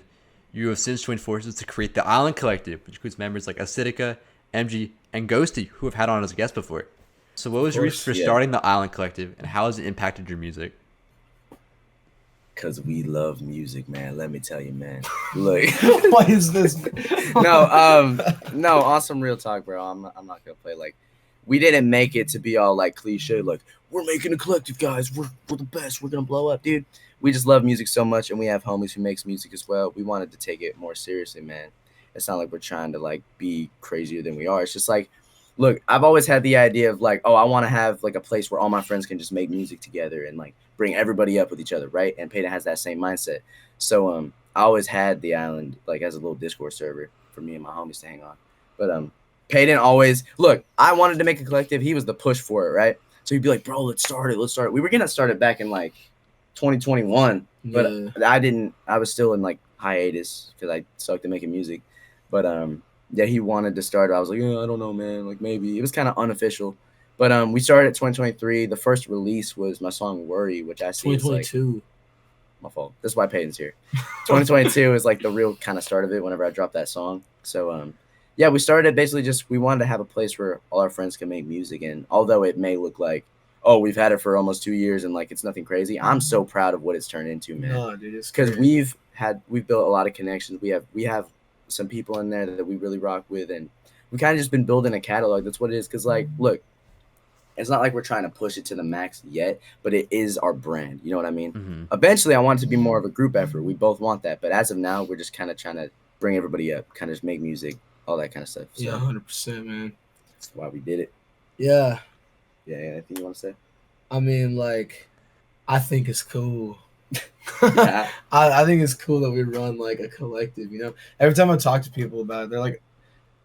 you have since joined forces to create the Island Collective, which includes members like Acidica, MG, and Ghosty, who have had on as a guest before. So what was your reason for starting the Island Collective, and how has it impacted your music? Because we love music, man. Let me tell you, man. Look. What is this? No, awesome real talk, bro. I'm not going to play like... we didn't make it to be all like cliche, like we're making a collective, guys. We're the best. We're gonna blow up, dude. We just love music so much, and we have homies who makes music as well. We wanted to take it more seriously, man. It's not like we're trying to like be crazier than we are. It's just like, look, I've always had the idea of like, oh, I want to have like a place where all my friends can just make music together and like bring everybody up with each other, right? And Payden has that same mindset. So I always had the island like as a little Discord server for me and my homies to hang on. But Payden always, look, I wanted to make a collective. He was the push for it, right? So he'd be like, bro, let's start it. We were gonna start it back in like 2021, but I didn't. I was still in like hiatus because I sucked at making music. But yeah, he wanted to start. I was like, yeah, I don't know, man. Like maybe it was kind of unofficial. But we started 2023. The first release was my song "Worry," which I see 2022. Like, my fault. That's why Payden's here. 2022 is like the real kind of start of it. Whenever I dropped that song, so yeah, we started basically just we wanted to have a place where all our friends can make music. And although it may look like, oh, we've had it for almost 2 years and like it's nothing crazy, I'm so proud of what it's turned into, man. No, dude, it's because we've built a lot of connections. We have some people in there that we really rock with, and we kind of just been building a catalog. That's what it is. Because like, look, it's not like we're trying to push it to the max yet, but it is our brand. You know what I mean? Mm-hmm. Eventually, I want it to be more of a group effort. We both want that, but as of now, we're just kind of trying to bring everybody up, kind of just make music, all that kind of stuff. So yeah, 100%, man. That's why we did it. Yeah. Yeah. Anything you want to say? I mean, like, I think it's cool. Yeah. I think it's cool that we run like a collective, you know. Every time I talk to people about it, they're like,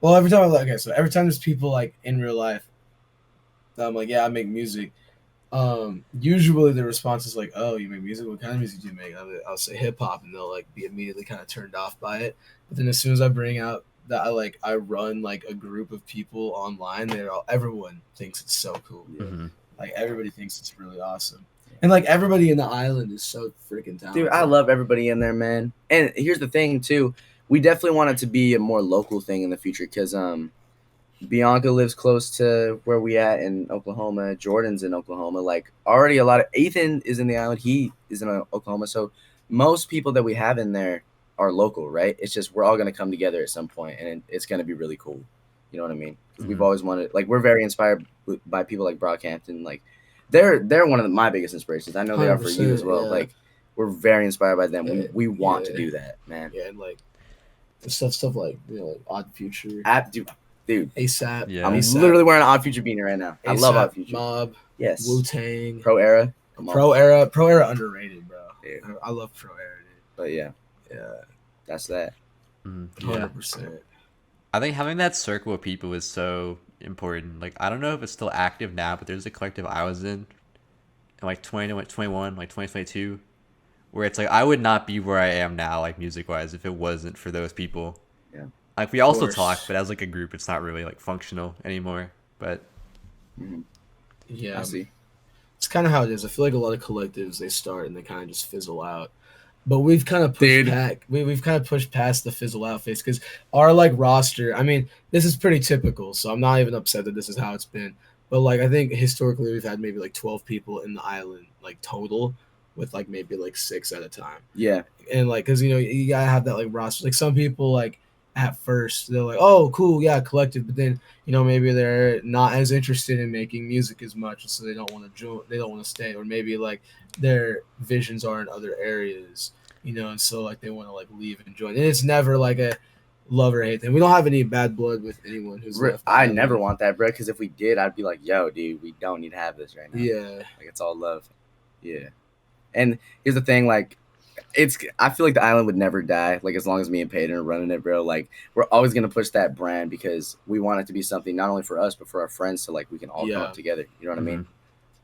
well, every time every time there's people like in real life, I'm like, yeah, I make music. Usually the response is like, oh, you make music? What kind of music do you make? I'll say hip hop, and they'll like be immediately kind of turned off by it. But then as soon as I bring out that I run like a group of people online, everyone thinks it's so cool. Mm-hmm. Like everybody thinks it's really awesome. And like everybody in the island is so freaking talented. Dude, I love everybody in there, man. And here's the thing too, we definitely want it to be a more local thing in the future because Bianca lives close to where we at in Oklahoma. Jordan's in Oklahoma. Like already a lot of Ethan is in the island. He is in Oklahoma. So most people that we have in there are local, right? It's just we're all gonna come together at some point, and it's gonna be really cool. You know what I mean? Mm-hmm. We've always wanted, like, we're very inspired by people like Brockhampton. Like, they're one of my biggest inspirations. I know they are for you as well. Yeah. Like, we're very inspired by them. Yeah. We want to do that, man. Yeah, and like stuff like, you know, like Odd Future. Dude. ASAP. Yeah. I'm ASAP. literally wearing an Odd Future beanie right now. I love Odd Future. Mob. Yes. Wu-Tang. Pro Era. Pro Era underrated, bro. Yeah. I love Pro Era, dude. But yeah. Yeah. That's that. 100%. I think having that circle of people is so important. Like, I don't know if it's still active now, but there's a collective I was in like 2021, like 2022, where it's like I would not be where I am now, like music wise, if it wasn't for those people. Yeah. Like, we also talk, but as like a group, it's not really like functional anymore. But yeah, I see. It's kind of how it is. I feel like a lot of collectives, they start and they kind of just fizzle out. But we've kind of pushed back. We've kind of pushed past the fizzle out phase because our like roster. I mean, this is pretty typical, so I'm not even upset that this is how it's been. But like, I think historically we've had maybe like 12 people in the island, like total, with like maybe like 6 at a time. Yeah, and like, cause you know you gotta have that like roster. Like some people like at first they're like, oh, cool, yeah, collective, but then you know maybe they're not as interested in making music as much, so they don't want to join. They don't want to stay, or maybe like their visions are in other areas, you know, and so like they want to like leave and join. And it's never like a love or hate thing. We don't have any bad blood with anyone who's left. I never want that, bro, because if we did, I'd be like, yo, dude, we don't need to have this right now. Yeah, like it's all love. Yeah, and here's the thing, like, I feel like the island would never die, like as long as me and Payden are running it, bro. Like we're always gonna push that brand because we want it to be something not only for us but for our friends, so like we can all come up together. You know what I mean?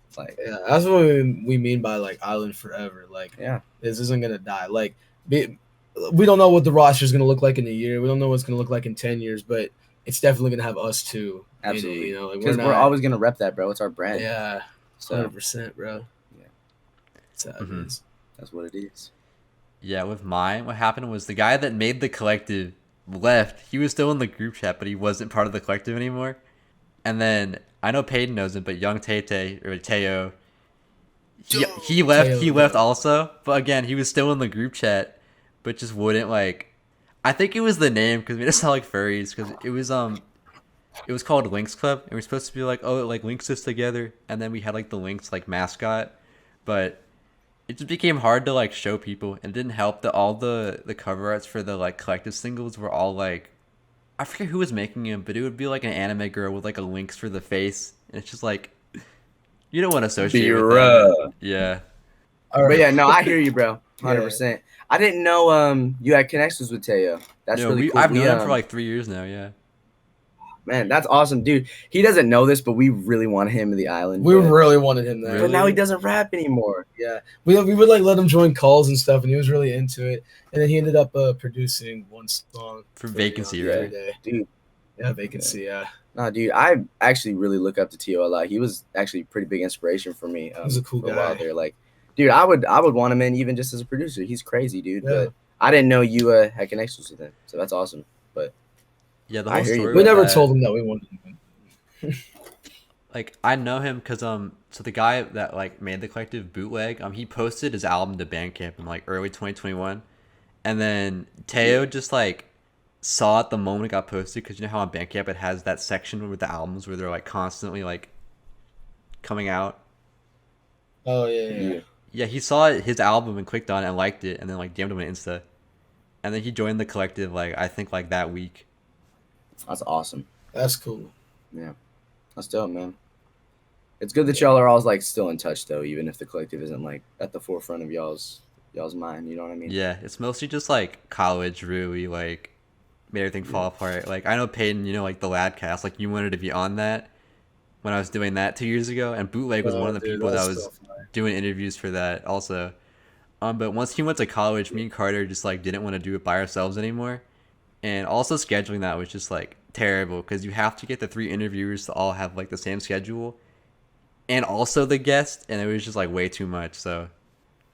It's like, yeah, that's what we mean by like island forever. Like, yeah, this isn't gonna die. Like, we don't know what the roster is gonna look like in a year. We don't know what's gonna look like in 10 years, but it's definitely gonna have us too. Absolutely, you know, because we're always gonna rep that, bro. It's our brand. Yeah, so 100%, bro. Yeah, that's how it is. That's what it is. Yeah, with mine, what happened was the guy that made the collective left. He was still in the group chat, but he wasn't part of the collective anymore. And then I know Payden knows him, but young Tay or Teo, he left. He left also, but again, he was still in the group chat, but just wouldn't like. I think it was the name because we just sound like furries because it was it was called LYYNXCLUB, and we are supposed to be like, oh, it like links us together, and then we had like the Lynx like mascot, but it just became hard to like show people, and it didn't help that all the cover arts for the like collective singles were all like, I forget who was making them, but it would be like an anime girl with like a lynx for the face, and it's just like, you don't want to associate with that. Yeah. But yeah, no, I hear you, bro. 100%. I didn't know you had connections with Teo. That's really cool. I've known him for like 3 years now. Yeah. Man, that's awesome, dude. He doesn't know this, but we really wanted him in the island. We really wanted him there. But now he doesn't rap anymore. Yeah, we would like let him join calls and stuff, and he was really into it. And then he ended up producing one song for Vacancy, right? Dude. Yeah, Vacancy. Yeah. No, dude, I actually really look up to Teo a lot. He was actually a pretty big inspiration for me. He was a cool guy. A while there. Like, dude, I would want him in even just as a producer. He's crazy, dude. Yeah. But I didn't know you had connections with him, so that's awesome. But yeah, the whole story. We never told him that we wanted him. Like, I know him because so the guy that like made the collective Bootleg, he posted his album to Bandcamp in like early 2021, and then Teo just like saw it the moment it got posted, because you know how on Bandcamp it has that section with the albums where they're like constantly like coming out. Oh yeah. Yeah, he saw his album and clicked on it and liked it, and then like DM'd him on Insta, and then he joined the collective like I think like that week. That's awesome. That's cool. Yeah, that's dope, man. It's good that y'all are all like still in touch though, even if the collective isn't like at the forefront of y'all's mind. You know what I mean? Yeah, it's mostly just like college really like made everything fall apart. Like I know Payden, you know, like the Ladcast, like you wanted to be on that when I was doing that 2 years ago, and Bootleg was one of the people that was doing interviews for that also. But once he went to college, me and Carter just like didn't want to do it by ourselves anymore, and also scheduling that was just like terrible, because you have to get the 3 interviewers to all have like the same schedule, and also the guest, and it was just like way too much, so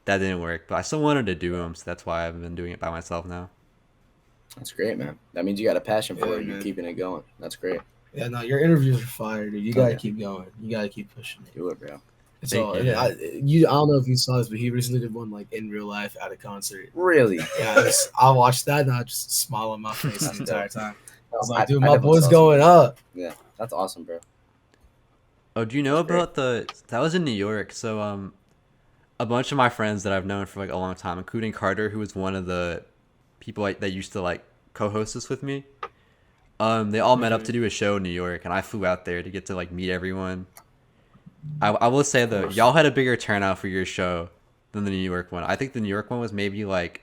that didn't work. But I still wanted to do them, so that's why I've been doing it by myself now. That's great, man. That means you got a passion for it. You're keeping it going. That's great. Yeah, no, your interviews are fire, dude. You gotta keep going. You gotta keep pushing it. Do it, bro. It's all. I don't know if you saw this, but he recently did one like in real life at a concert. Really? Yeah, I watched that and I just smile on my face the entire time. I was like, dude, my boy's going up. Yeah, that's awesome, bro. Oh, do you know about that was in New York? So a bunch of my friends that I've known for like a long time, including Carter, who was one of the people that used to like co-host this with me. They all met up to do a show in New York, and I flew out there to get to like meet everyone. I will say though, y'all had a bigger turnout for your show than the New York one. I think the New York one was maybe like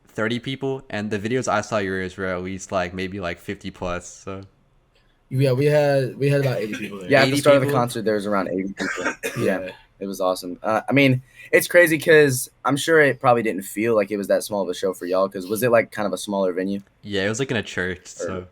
30 people, and the videos I saw yours were at least like maybe like 50 plus. So yeah, we had about 80 people there. Yeah, at the start of the concert there was around 80 people. Yeah, it was awesome. I mean, it's crazy because I'm sure it probably didn't feel like it was that small of a show for y'all, because was it like kind of a smaller venue? Yeah, it was like in a church. So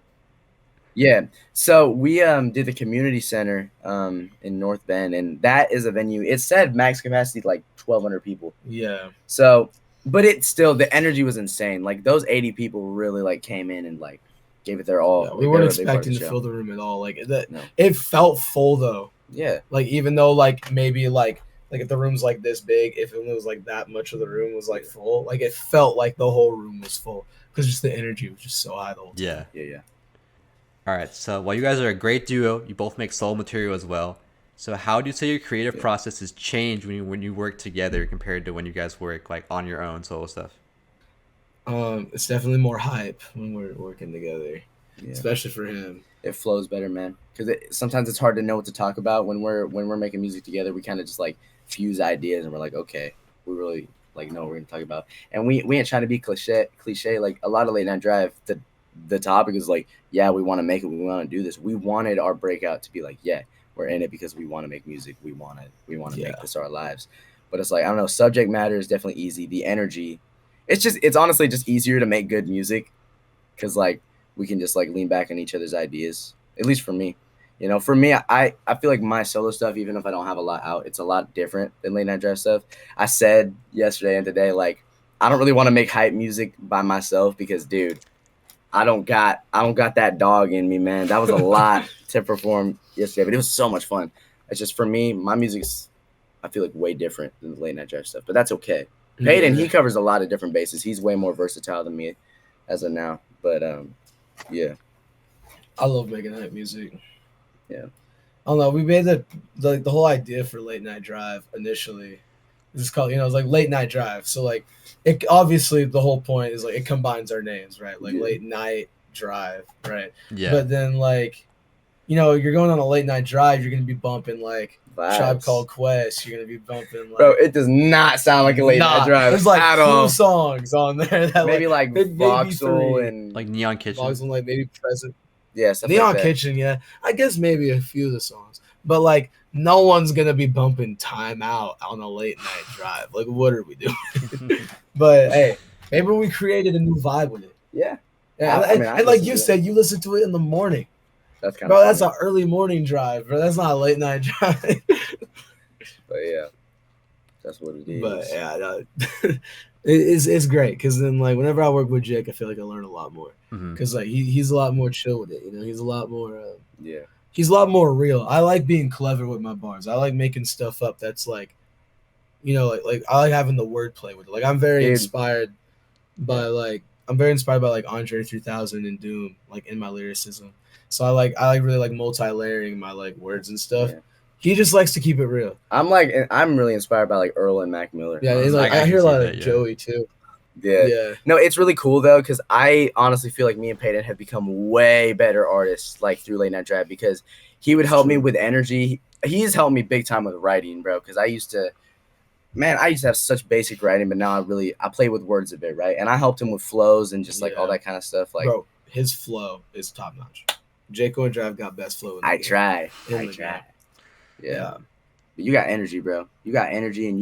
yeah, so we did the community center in North Bend, and that is a venue. It said max capacity like 1,200 people. Yeah. So, but it still, the energy was insane. Like those 80 people really like came in and like gave it their all. Yeah, we weren't expecting to fill the room at all. Like that, It felt full though. Yeah. Like even though like maybe like if the room's like this big, if it was like that much of the room was like full, like it felt like the whole room was full, because just the energy was just so high the whole time. Yeah. All right, so while you guys are a great duo, you both make solo material as well. So how do you say your creative process has changed when you work together compared to when you guys work like on your own solo stuff? It's definitely more hype when we're working together, especially for him. It flows better, man. Because sometimes it's hard to know what to talk about when we're making music together. We kind of just like fuse ideas, and we're like, okay, we really like know what we're gonna talk about. And we ain't trying to be cliche. Like a lot of Late Night Drive, the topic is like, yeah, we want to make it. We want to do this. We wanted our breakout to be like, yeah, we're in it because we want to make music. We want to make this our lives. But it's like, I don't know. Subject matter is definitely easy. The energy, it's honestly just easier to make good music, because like we can just like lean back on each other's ideas. At least for me, you know. For me, I feel like my solo stuff, even if I don't have a lot out, it's a lot different than Late Night Drive stuff. I said yesterday and today, like, I don't really want to make hype music by myself, because, dude, I don't got that dog in me, man. That was a lot to perform yesterday, but it was so much fun. It's just, for me, my music's, I feel like, way different than the Late Night Drive stuff, but that's okay. Payden, he covers a lot of different bases. He's way more versatile than me as of now, but yeah. I love making hype music. Yeah. I don't know. We made the whole idea for Late Night Drive initially. It's called, you know, it's like Late Night Drive. So like, it obviously the whole point is like it combines our names, right? Like Late Night Drive, right? Yeah. But then like, you know, you're going on a late night drive, you're gonna be bumping like Tribe Called Quest. You're gonna be bumping like. Bro, it does not sound like a late night drive. There's like at cool all. songs on there that Maybe like VOXEL and like Neon Kitchen. VOXEL, like maybe Present. Yeah, Neon Kitchen, yeah. I guess maybe a few of the songs, but like no one's gonna be bumping "Timeout" on a late night drive. Like, what are we doing? But hey, maybe we created a new vibe with it. Yeah. And like you said, you listen to it in the morning. That's kind bro, of that's an early morning drive, bro. That's not a late night drive. But yeah, that's what it is. But yeah, no, it's great because then like whenever I work with Jake, I feel like I learn a lot more because like he's a lot more chill with it. You know, he's a lot more he's a lot more real. I like being clever with my bars. I like making stuff up that's like, you know, like I like having the wordplay with it. Like I'm very inspired by like Andre 3000 and Doom, like in my lyricism. So I like really like multi-layering my like words and stuff. Yeah. He just likes to keep it real. I'm really inspired by like Earl and Mac Miller. Yeah, like, I hear a lot of Joey too. Yeah. No, it's really cool though, because I honestly feel like me and Payden have become way better artists like through Late Night Drive because he would help me with energy. He's helped me big time with writing, bro. Because I used to have such basic writing, but now I play with words a bit, right? And I helped him with flows and just like all that kind of stuff. Like, bro, his flow is top notch. Coyn Drive got best flow. I try. Yeah. But you got energy, bro. You got energy, and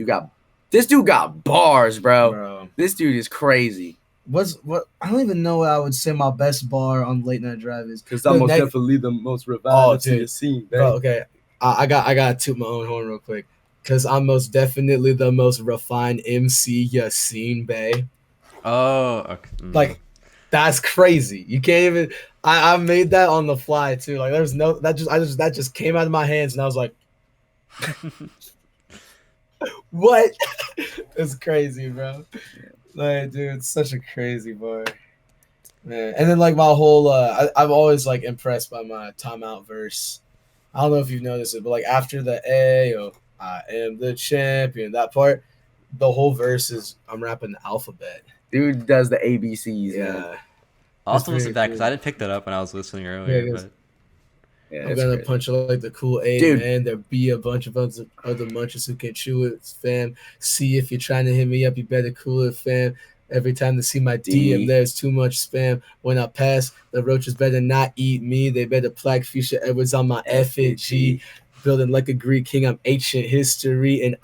this dude got bars, bro. This dude is crazy. What? I don't even know what I would say my best bar on Late Night Drive is. Because I'm most definitely the most refined to the scene, bro. Okay, I got to toot my own horn real quick. Because I'm most definitely the most refined MC you seen, bae. Oh, okay. Like, that's crazy. You can't even. I made that on the fly too. Like, there's no that just came out of my hands, and I was like, "What?" It's crazy, bro. Like, dude, it's such a crazy bar, man. And then like my whole, I'm always like impressed by my timeout verse. I don't know if you've noticed it, but like after the A, I am the champion. That part, the whole verse is I'm rapping the alphabet. Dude does the ABCs. Yeah. I'll also listen to that because I didn't pick that up when I was listening earlier. I'm gonna punch like the cool A, dude. Man. There be a bunch of other munches who can chew it, fam. See if you're trying to hit me up, you better cool it, fam. Every time they see my DM, there's too much spam. When I pass, the roaches better not eat me. They better plaque Fuchsia Edwards on my effigy. Building like a Greek king, I'm ancient history. And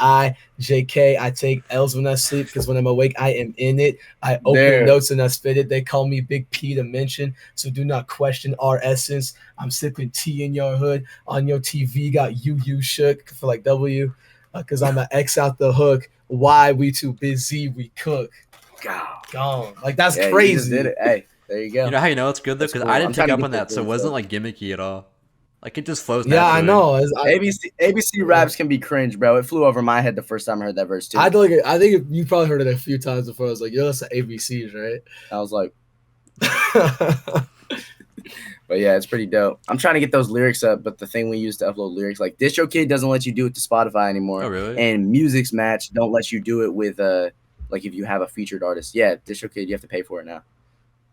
JK, I take L's when I sleep because when I'm awake, I am in it. I open notes and I spit it. They call me Big P to mention, so do not question our essence. I'm sipping tea in your hood. On your TV, got you shook for like W because I'm an X out the hook. Why we too busy, we cook. Gone. Like, that's crazy. You just did it. Hey, there you go. You know how you know it's good though? Because I didn't pick up on that, so it wasn't like gimmicky at all. Like, it just flows naturally. Yeah, I know. ABC raps can be cringe, bro. It flew over my head the first time I heard that verse, too. I think you probably heard it a few times before. I was like, yo, that's the ABCs, right? I was like... But yeah, it's pretty dope. I'm trying to get those lyrics up, but the thing we use to upload lyrics, like DistroKid doesn't let you do it to Spotify anymore. Oh, really? And Music's Match don't let you do it with, like, if you have a featured artist. Yeah, DistroKid, you have to pay for it now.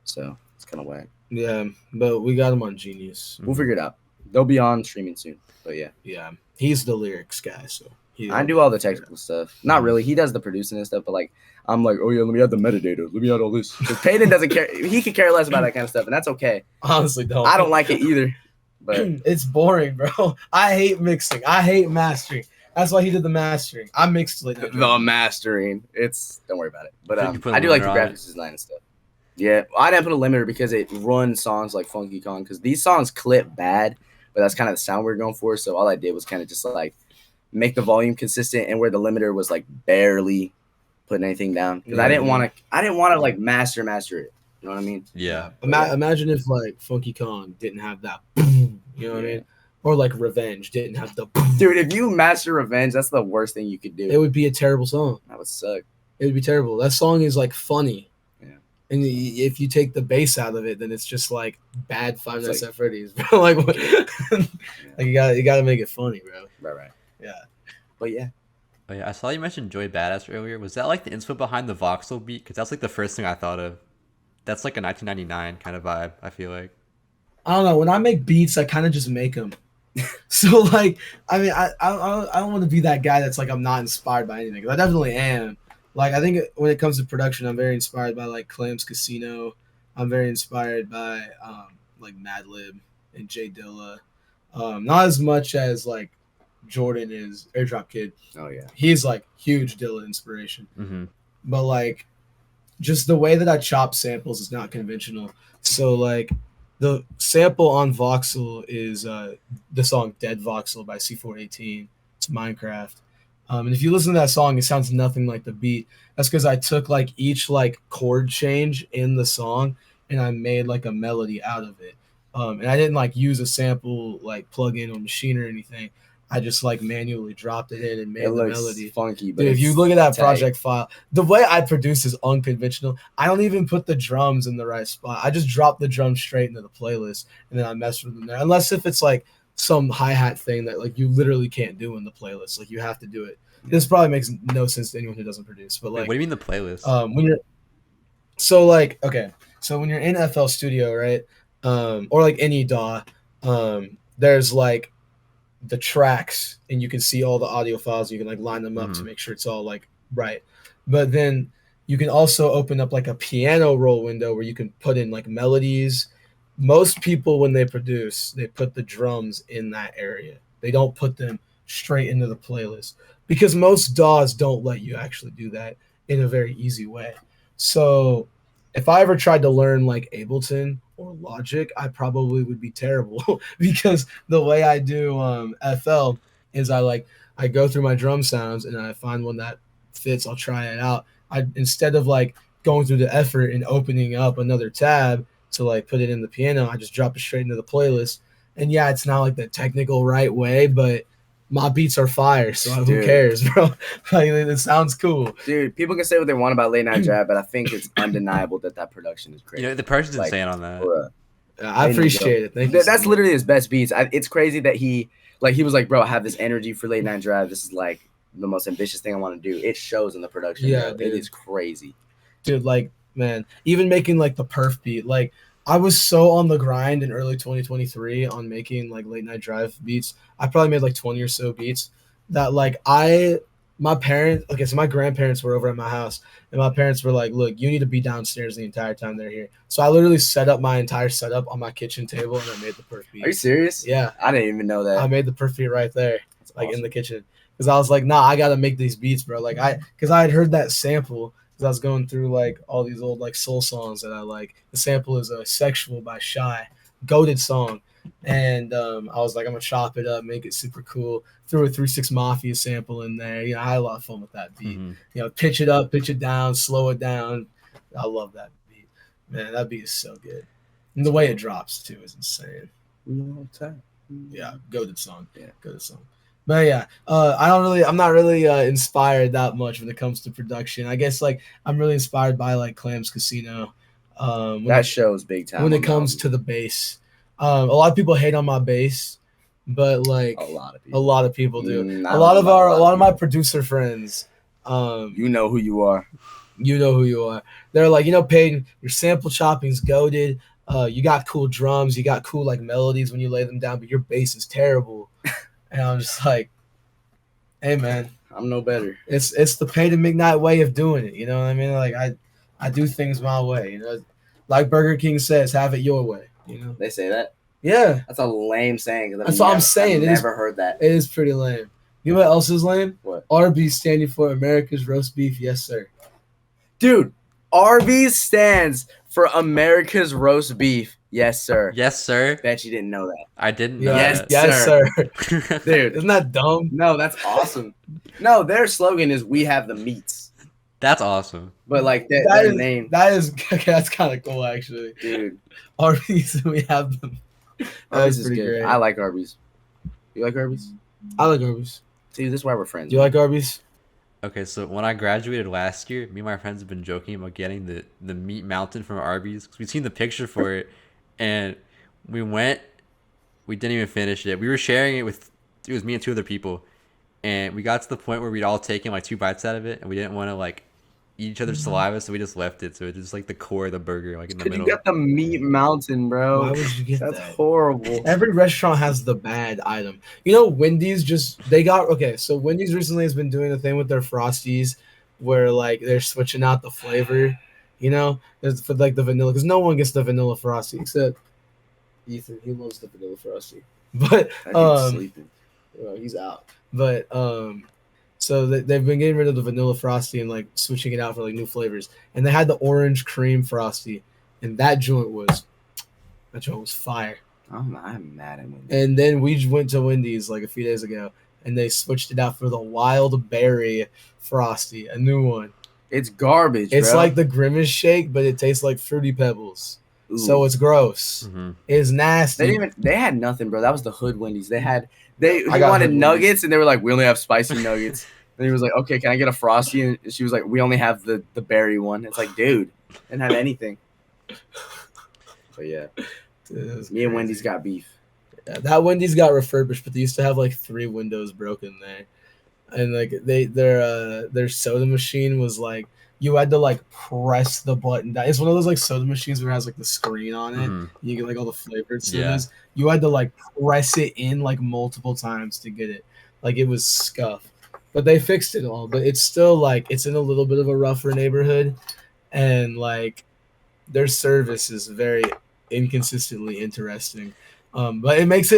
So, it's kind of whack. Yeah, but we got him on Genius. We'll figure it out. They'll be on streaming soon, but yeah, he's the lyrics guy, so I do all the technical stuff. Not really, he does the producing and stuff, but like I'm like, oh yeah, let me add the metadata, let me add all this. Because Payden doesn't care, he could care less about that kind of stuff, and that's okay. Honestly, I don't like it either, but it's boring, bro. I hate mixing, I hate mastering. That's why he did the mastering. I mixed like the mastering. Don't worry about it. But I do like the graphics design and stuff. Yeah, I didn't put a limiter because it runs songs like Funky Kong because these songs clip bad. But that's kind of the sound we were going for. So all I did was kind of just like make the volume consistent and where the limiter was like barely putting anything down. Because I didn't want to like master it. You know what I mean? Yeah. Imagine if like Funky Kong didn't have that. You know what I mean? Or like Revenge didn't have the. Dude, if you master Revenge, that's the worst thing you could do. It would be a terrible song. That would suck. It would be terrible. That song is like funny. Yeah. And if you take the bass out of it, then it's just like bad Five Nights like- at Freddy's, bro. Like, what? Like you gotta make it funny, bro. Right. Yeah. But yeah. Oh yeah, I saw you mentioned Joy Badass earlier. Was that like the inspo behind the voxel beat? Because that's like the first thing I thought of. That's like a 1999 kind of vibe, I feel like. I don't know. When I make beats, I kind of just make them. So like, I mean, I don't want to be that guy that's like I'm not inspired by anything. 'Cause I definitely am. Like I think when it comes to production, I'm very inspired by like Clams Casino. I'm very inspired by like Madlib and Jay Dilla. Not as much as like Jordan is Airdrop Kid. Oh yeah. He's like huge Dilla inspiration. Mm-hmm. But like just the way that I chop samples is not conventional. So like the sample on Voxel is the song Dead Voxel by C418. It's Minecraft. And if you listen to that song, it sounds nothing like the beat. That's because I took like each like chord change in the song and I made like a melody out of it. And I didn't like use a sample like plug-in or machine or anything. I just like manually dropped it in and made It the looks melody. funky, but Dude, if you it's look at that tight. project file, the way I produce is unconventional. I don't even put the drums in the right spot. I just drop the drums straight into the playlist and then I mess with them there. Unless if it's like some hi-hat thing that like you literally can't do in the playlist. Like you have to do it. This probably makes no sense to anyone who doesn't produce. But like What do you mean the playlist? when you're so like okay, so when you're in FL Studio, right? Or like any DAW, there's like the tracks and you can see all the audio files. You can like line them up to make sure it's all like right. But then you can also open up like a piano roll window where you can put in like melodies. Most people when they produce, they put the drums in that area. They don't put them straight into the playlist because most DAWs don't let you actually do that in a very easy way. So if I ever tried to learn like Ableton or Logic, I probably would be terrible because the way I do FL is I go through my drum sounds and I find one that fits. I'll try it out. I instead of like going through the effort and opening up another tab to like put it in the piano, I just drop it straight into the playlist. And yeah, it's not like the technical right way, but my beats are fire, so who Dude. cares, bro? Like it sounds cool. Dude, people can say what they want about Late Night Drive, but I think it's undeniable that production is great. You know, the person's like, insane on that. Bruh. I appreciate it. Thank you. so That's much. literally his best beats. It's crazy that he was like, bro, I have this energy for Late Night Drive. This is like the most ambitious thing I want to do. It shows in the production. Yeah, bro. dude. It is crazy. Dude, like, man, even making like the perf beat, like I was so on the grind in early 2023 on making like Late Night Drive beats. I probably made like 20 or so beats that like my grandparents were over at my house and my parents were like, look, you need to be downstairs the entire time they're here. So I literally set up my entire setup on my kitchen table and I made the perf beat. Are you serious? Yeah. I didn't even know that. I made the perf beat right there, That's like awesome. in the kitchen. Because I was like, nah, I gotta make these beats, bro. Like because I had heard that sample because I was going through like all these old like soul songs that I like. The sample is Sexual by Shy, goated song. And I was like, I'm gonna chop it up, make it super cool. Threw a 3-6 Mafia sample in there. You know, I had a lot of fun with that beat. Mhm. You know, pitch it up, pitch it down, slow it down. I love that beat. Man, that beat is so good. And the way it drops too is insane. Yeah, goated song. Yeah. Goated song. But yeah, I'm not really inspired that much when it comes to production. I guess like I'm really inspired by like Clams Casino. That shows big time. when it comes to the bass. A lot of people hate on my bass, but like a lot of a people. lot of people do. Not A lot of my people. producer friends, You know who you are. you know who you are. They're like, Peyton, your sample chopping's goated. You got cool drums, you got cool like melodies when you lay them down, but your bass is terrible. And I'm just like, hey man, I'm no better. it's the Payden McKnight way of doing it. You know what I mean? Like I do things my way. You know, like Burger King says, have it your way. You know? They say that. Yeah, That's a lame saying. 'Cause That's what I'm saying. I've It is- never heard that. it is pretty lame. You know what else is lame? What? Arby's standing for America's roast beef. Yes, sir. Dude, Arby's stands for America's roast beef. Yes, sir. Yes, sir. Bet you didn't know that. I didn't know Yes, that. yes, sir. Dude, Isn't that dumb? no, that's awesome. No, their slogan is "We have the meats," That's awesome. but like That their is name, okay. That's kind of cool, actually. dude. Arby's, we have them. Arby's is pretty good. great. I like Arby's. You like Arby's? I like Arby's. See, this is why we're friends. Do you like Arby's? Okay, so when I graduated last year, me and my friends have been joking about getting the meat mountain from Arby's because we've seen the picture for it, and we went. We didn't even finish it. We were sharing it with it was me and two other people, and we got to the point where we'd all taken like 2 bites out of it, and we didn't want to like eat each other's saliva, so we just left it. So it's just like the core of the burger, like in the You middle. got the meat mountain, bro. Why would you get That's that? horrible. Every restaurant has the bad item. You know, Wendy's so Wendy's recently has been doing a thing with their Frosties where like they're switching out the flavor. You know, there's for like the vanilla because no one gets the vanilla Frosty except Ethan. He loves the vanilla Frosty, but Sleeping. well, he's out. But so they've been getting rid of the vanilla Frosty and like switching it out for like new flavors. And they had the orange cream Frosty, and that joint was fire. I'm mad at Wendy's. And then we went to Wendy's like a few days ago, and they switched it out for the wild berry Frosty, a new one. It's garbage. It's bro. like the Grimace shake, but it tastes like Fruity Pebbles. Ooh. So it's gross. Mm-hmm. It's nasty. They had nothing, bro. That was the hood Wendy's. He I wanted got hood nuggets, Wendy's. and they were like, we only have spicy nuggets. And he was like, okay, can I get a Frosty? And she was like, we only have the berry one. It's like, dude, didn't have anything. But yeah, me and Wendy's got beef. Yeah, that Wendy's got refurbished, but they used to have like 3 windows broken there, and like their soda machine was like you had to like press the button down. It's one of those like soda machines where it has like the screen on it. Mhm. You get like all the flavored Yeah. sodas. You had to like press it in like multiple times to get it. Like it was scuffed, but they fixed it all. But it's still like it's in a little bit of a rougher neighborhood, and like their service is very inconsistently interesting. But it makes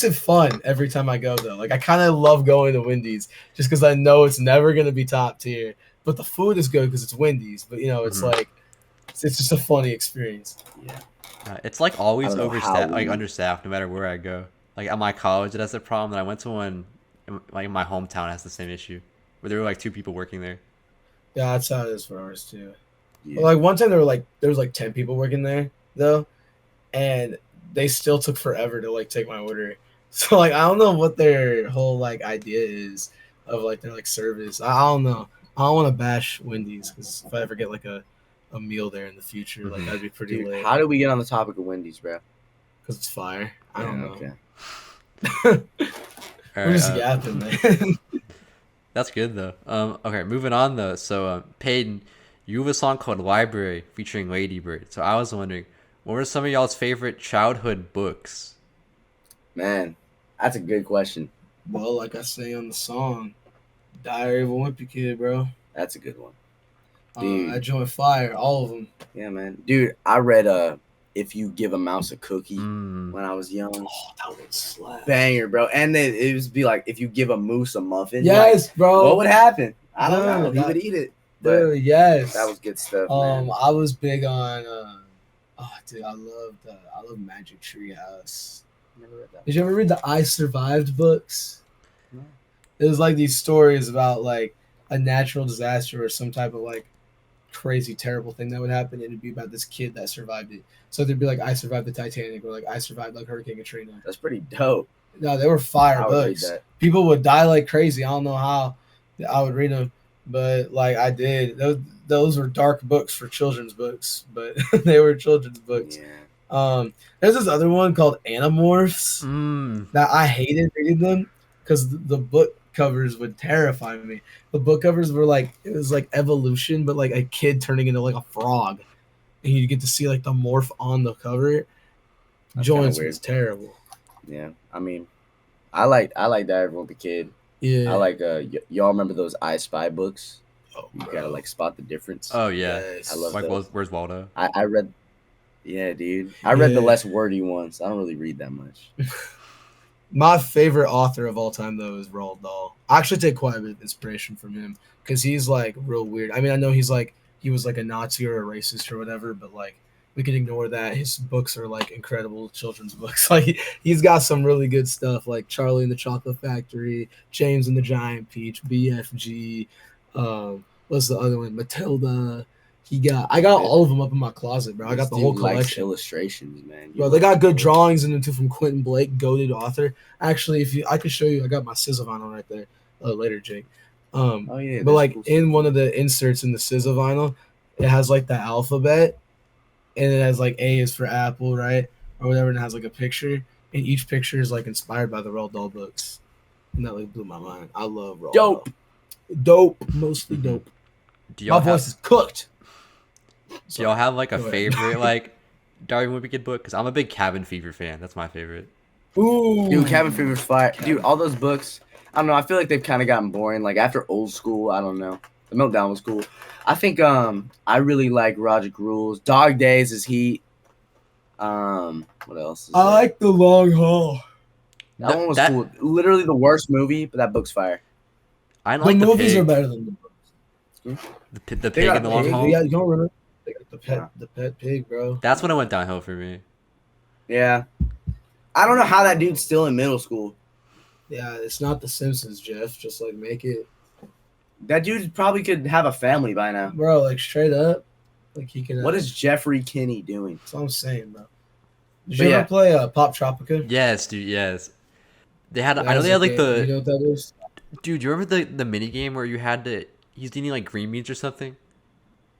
it fun every time I go though. Like I kind of love going to Wendy's just because I know it's never gonna be top tier, but the food is good because it's Wendy's. But you know, it's like it's just a funny experience. Yeah. It's like always I don't know how overstaffed, like we- understaffed, no matter where I go. Like at my college, it has a problem. That I went to one, like in my hometown, has the same issue, where there were like 2 people working there. Yeah, that's how it is for ours too. Yeah. But, like one time there was like 10 people working there though, and they still took forever to like take my order. So like I don't know what their whole like idea is of like their like service. I don't know. I don't want to bash Wendy's because if I ever get like a meal there in the future, like that'd be pretty Dude, late. how did we get on the topic of Wendy's, bro? Because it's fire. I don't know. Okay. All We're right, just yapping, man. that's good though. Okay, moving on though. So, Peyton, you have a song called "Library" featuring Lady Bird. So I was wondering, what were some of y'all's favorite childhood books? Man, that's a good question. Well, like I say on the song, Diary of a Wimpy Kid, bro. That's a good one. Dude. I joined fire, all of them. Yeah, man. Dude, I read If You Give a Mouse a Cookie Mm. when I was young. Oh, that would slap. Banger, bro. And then it would be like, if you give a moose a muffin, Yes, like, bro. what would happen? I don't know. Dude, He that- would eat it. But Dude, yes. that was good stuff, man. I was big on. Dude, I love Magic Tree House. Never read that. Did you ever read the I Survived books? No. It was like these stories about like a natural disaster or some type of like crazy, terrible thing that would happen, and it'd be about this kid that survived it. So there'd be like I survived the Titanic or like I survived like Hurricane Katrina. That's pretty dope. No, they were fire I would read books. that. People would die like crazy. I don't know how I would read them, but like I did. Those were dark books for children's books, but they were children's books. Yeah. There's this other one called Animorphs Mm. that I hated reading them because the book covers would terrify me. The book covers were like it was like evolution, but like a kid turning into like a frog, and you get to see like the morph on the cover. That's Joints kinda was terrible. Yeah. I mean, I like Diary of a Wimpy Kid. Yeah, I like y'all remember those I Spy books? Oh, You bro. gotta like spot the difference. Oh yeah, Yes. I love like those. where's Waldo? I read. Yeah, dude. I read the Yeah. less wordy ones. I don't really read that much. My favorite author of all time though is Roald Dahl. I actually take quite a bit of inspiration from him because he's like real weird. I mean, I know he was like a Nazi or a racist or whatever, but like we can ignore that. His books are like incredible children's books. Like he's got some really good stuff, like Charlie and the Chocolate Factory, James and the Giant Peach, BFG. What's the other one? Matilda. I got all of them up in my closet, bro. I got the This whole dude likes collection. illustrations, man. Bro, they got good drawings in them too from Quentin Blake, goated author. Actually, I could show you, I got my Sizzle vinyl right there later, Jake. Oh yeah. But there's like cool in stuff. one of the inserts in the SZA vinyl, it has like the alphabet, and it has like A is for Apple, right, or whatever, and it has like a picture, and each picture is like inspired by the Roald Dahl books, and that like blew my mind. I love Roald Dope. Dahl. Mostly Mhm. dope. Do My y'all voice have is cooked. do y'all have like a Go ahead. favorite like Darwin Wimpy Kid book? Because I'm a big Cabin Fever fan. That's my favorite. Ooh, Dude, Cabin Fever's fire. Dude, all those books. I don't know. I feel like they've kind of gotten boring. Like after Old School, I don't know. The Meltdown was cool. I think I really like Roger Gruel's Dog Days is Heat. What else? Is I there? like The Long Haul. That one was cool. Literally the worst movie, but that book's fire. I The like the movies pig. are better than the books. The They pig got in the a long pig? haul. Yeah, you don't remember the pet pig, bro. That's when it went downhill for me. Yeah. I don't know how that dude's still in middle school. Yeah, it's not The Simpsons, Jeff. Just like make it, That dude probably could have a family by now. bro. Like straight up, like he can. What is Jeffrey Kinney doing? That's what I'm saying, bro. Did But you yeah. ever play Poptropica? Yes, dude. Yes. They had. That I know was they a had like game. the. You know what that is? Dude, do you remember the mini game where you had to? He's eating like green beans or something.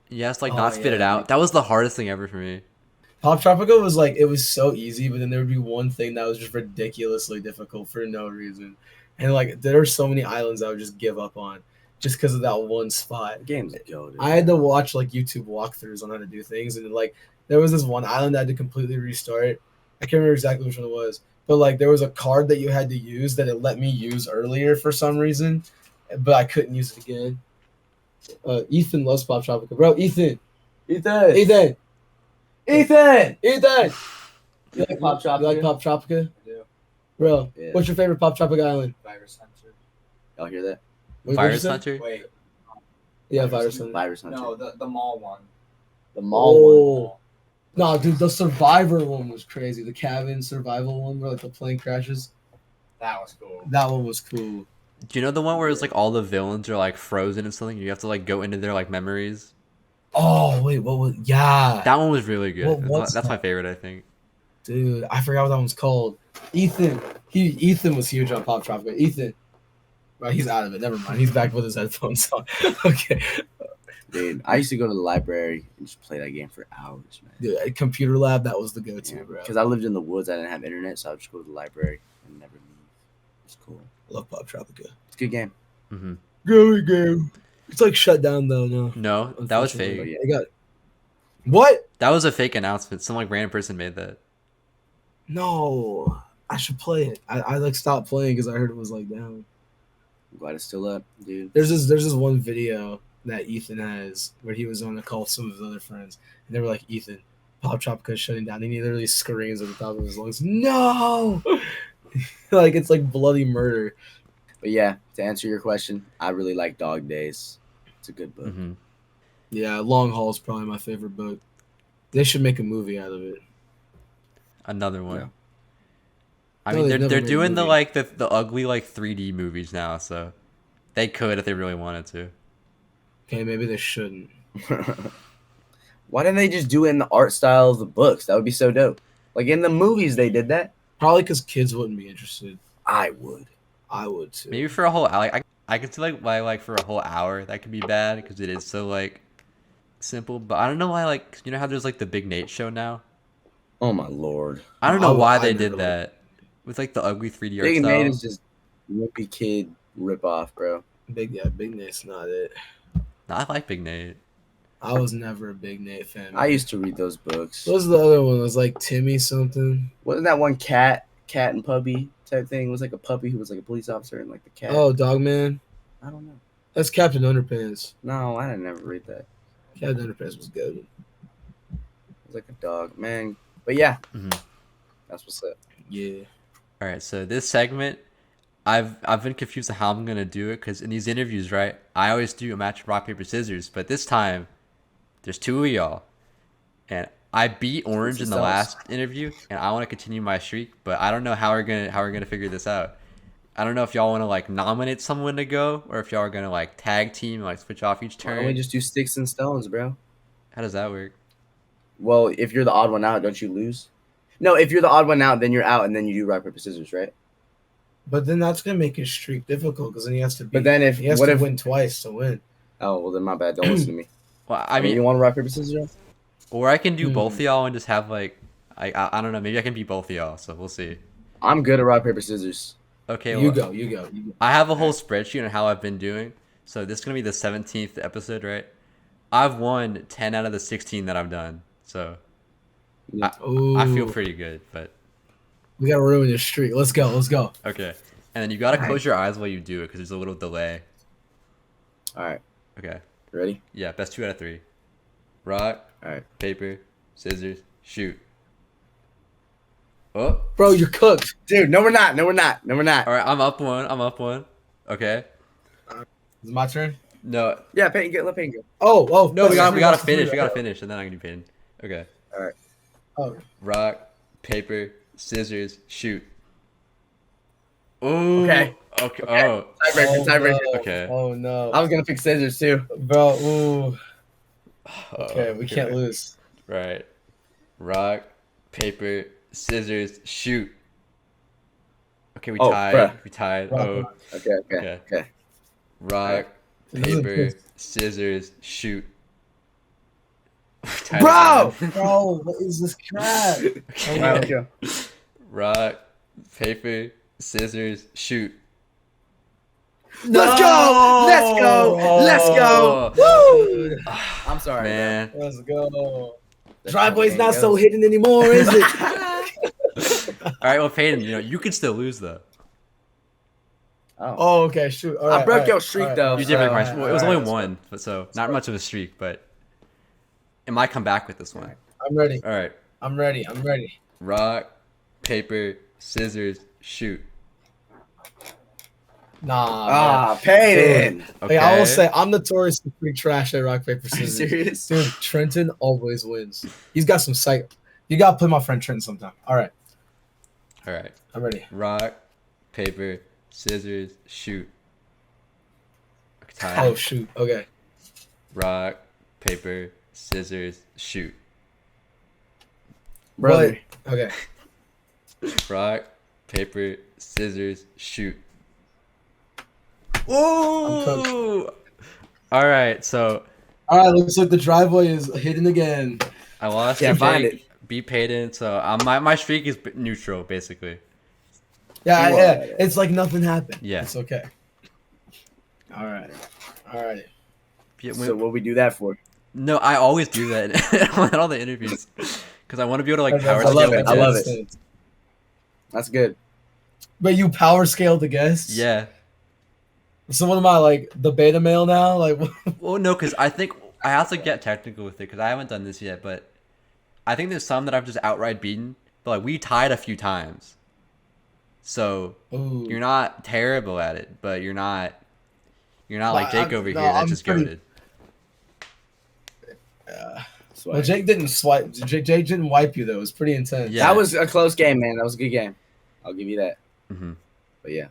You has to like Oh, not spit it yeah. out. That was the hardest thing ever for me. Poptropica was like it was so easy, but then there would be one thing that was just ridiculously difficult for no reason, and like there are so many islands I would just give up on just because of that one spot. The game's goated. I had to watch like YouTube walkthroughs on how to do things, and like there was this one island I had to completely restart. I can't remember exactly which one it was, but like there was a card that you had to use that it let me use earlier for some reason, but I couldn't use it again. Ethan loves Poptropica, bro. Ethan. You like Poptropica? You like Poptropica? Yeah. Bro, Yeah. what's your favorite Poptropica island? Virus Hunter. Y'all hear that? What'd you Virus say? Hunter. Wait, Yeah, Virus Virus Hunter. Hunter. Virus Hunter. no, the mall one. The mall one. Oh. No, dude, the Survivor one was crazy. The cabin survival one where like the plane crashes. That was cool. That one was cool. Do you know the one where it's like all the villains are like frozen and something? You have to like go into their like memories. Oh wait, what was? Yeah, That one was really good. What's That's my that? favorite, I think. dude, I forgot what that one's called. Ethan, Ethan was huge on Poptropica. Ethan, right? He's out of it. Never mind. He's back with his headphones on. Okay, Dude, I used to go to the library and just play that game for hours, man. dude, at computer lab, that was the go-to, bro. Because I lived in the woods, I didn't have internet, so I would just go to the library and never leave. It's cool. Love Poptropica. It's a good game. Hmm. Good game. It's like shut down though. No, No, that was unfortunately. fake. Yeah. They got what? That was a fake announcement. Some like random person made that. No, I should play it. I like stopped playing because I heard it was like down. I'm glad it's still up, dude. There's this one video that Ethan has where he was on a call with some of his other friends, and they were like, "Ethan, Poptropica is shutting down," and he literally screams at the top of his lungs, "No!" Like it's like bloody murder. But yeah, to answer your question, I really like Dog Days. It's a good book. Hmm. Yeah, Long Haul is probably my favorite book. They should make a movie out of it. Another one. Yeah. I No, mean, they've never they're made a doing the movie. like the ugly like 3D movies now, so they could if they really wanted to. Okay, maybe they shouldn't. Why didn't they just do it in the art style of the books? That would be so dope. Like in the movies, they did that. Probably because kids wouldn't be interested. I would. I would too. Maybe for a whole hour, like I can see like why like for a whole hour that could be bad because it is so like simple. But I don't know why like you know how there's like the Big Nate show now. Oh my lord. I don't know Oh, why I they never did liked that with like the ugly 3D art Big style. Nate is just Wimpy Kid ripoff, bro. Big Nate's not it. No, I like Big Nate. I was never a Big Nate fan. I used to read those books. What was the other one? It was like Timmy something. Wasn't that one cat and puppy type thing? It was like a puppy who was like a police officer and like the cat. Oh, Dogman. I don't know. That's Captain Underpants. No, I didn't ever read that. Captain Underpants was good. It was like a dog, man. But yeah, Mhm. that's what's up. Yeah. All right, so this segment, I've been confused on how I'm gonna do it because in these interviews, right, I always do a match of rock paper scissors, but this time there's two of y'all, and I beat Orange in the last interview, and I want to continue my streak, but I don't know how we're gonna figure this out. I don't know if y'all want to like nominate someone to go, or if y'all are gonna like tag team, like switch off each Why don't we turn. just do sticks and stones, bro? How does that work? Well, if you're the odd one out, don't you lose? No, if you're the odd one out, then you're out, and then you do rock paper scissors, right? But then that's gonna make his streak difficult because then he has to. But then he has to win twice to win. Oh well, then my bad. Don't listen to me. Well, I mean, you want rock paper scissors? or I can do both of y'all and just have like, I don't know. Maybe I can beat both of y'all. So we'll see. I'm good at rock paper scissors. Okay. You Well, go. I have a whole spreadsheet on how I've been doing. So this is gonna be the 17th episode, right? I've won 10 out of the 16 that I've done. So I feel pretty good, but we gotta ruin your streak. Let's go. okay. And then you gotta close your eyes while you do it because there's a little delay. All right. Okay. Ready? Yeah, best 2 out of 3. Rock, All right. paper, scissors, shoot. Oh, Bro, you're cooked. Dude, no, we're not. All right. I'm up one. Okay. Is it my turn? No, Yeah, Peyton, let Peyton go. Oh, no, we gotta that's finish. three, We gotta right? finish, and then I can do pain. Okay. All right. Oh, Rock, paper, scissors, shoot. Ooh. Okay. Okay. Oh. Tiebreaker. no. Okay. Oh no, I was gonna pick scissors too. bro. Ooh. Oh, Okay, we can't lose. Right. Rock, paper, scissors, shoot. Okay, we Oh, tied. bruh. We tied. Rock, Oh. Okay. Rock, This is a paper, good- scissors, shoot. Tied Bro! again. Bro, what is this crap? All right, let's go. Rock, paper, scissors, shoot. Let's go. Woo! I'm sorry, Man. Let's go. bro. Driveway's not so hidden anymore, is it? All right, well, Peyton, you could still lose though. Oh, okay, shoot. All right, I broke all right, your streak all right. though. You did break my so- streak. Well, it was only Alright, one, but so not much of a streak, but it might come back with this one. I'm ready. All right. I'm ready. Rock, paper, scissors, shoot. Nah. Ah, Peyton. Okay. Hey, I will say I'm notoriously pretty trash at rock paper Are you scissors. serious? Dude, Trenton always wins. He's got some sight. You gotta play my friend Trenton sometime. All right, All right. I'm ready. Rock, paper, scissors, shoot. Okay, tied. Oh shoot. Okay. Rock, paper, scissors, shoot. Brother. What? Okay. Rock, paper, scissors, shoot. cooked. Ooh! All right, so All right. Looks like the driveway is hidden again. I lost. Can't to find Jake, beat Peyton, so my streak is neutral basically. Yeah, You yeah. are. It's like nothing happened. Yeah. It's okay. All right. Yeah, So what we do that for? no, I always do that at all the interviews because I want to be able to like power I love scale it, the I love guests. it. That's good. But you power scale the guests? Yeah. So what am I, like the beta male now? Like Well, no, because I think I have to get technical with it because I haven't done this yet, but I think there's some that I've just outright beaten. But like we tied a few times, so Ooh. you're not terrible at it, but you're not like Jake over no, here that's I'm just pretty- goated. Well, Jake didn't swipe. Jake didn't wipe you though. It was pretty intense. Yeah. That was a close game, man. That was a good game. I'll give you that. Mm-hmm. But yeah.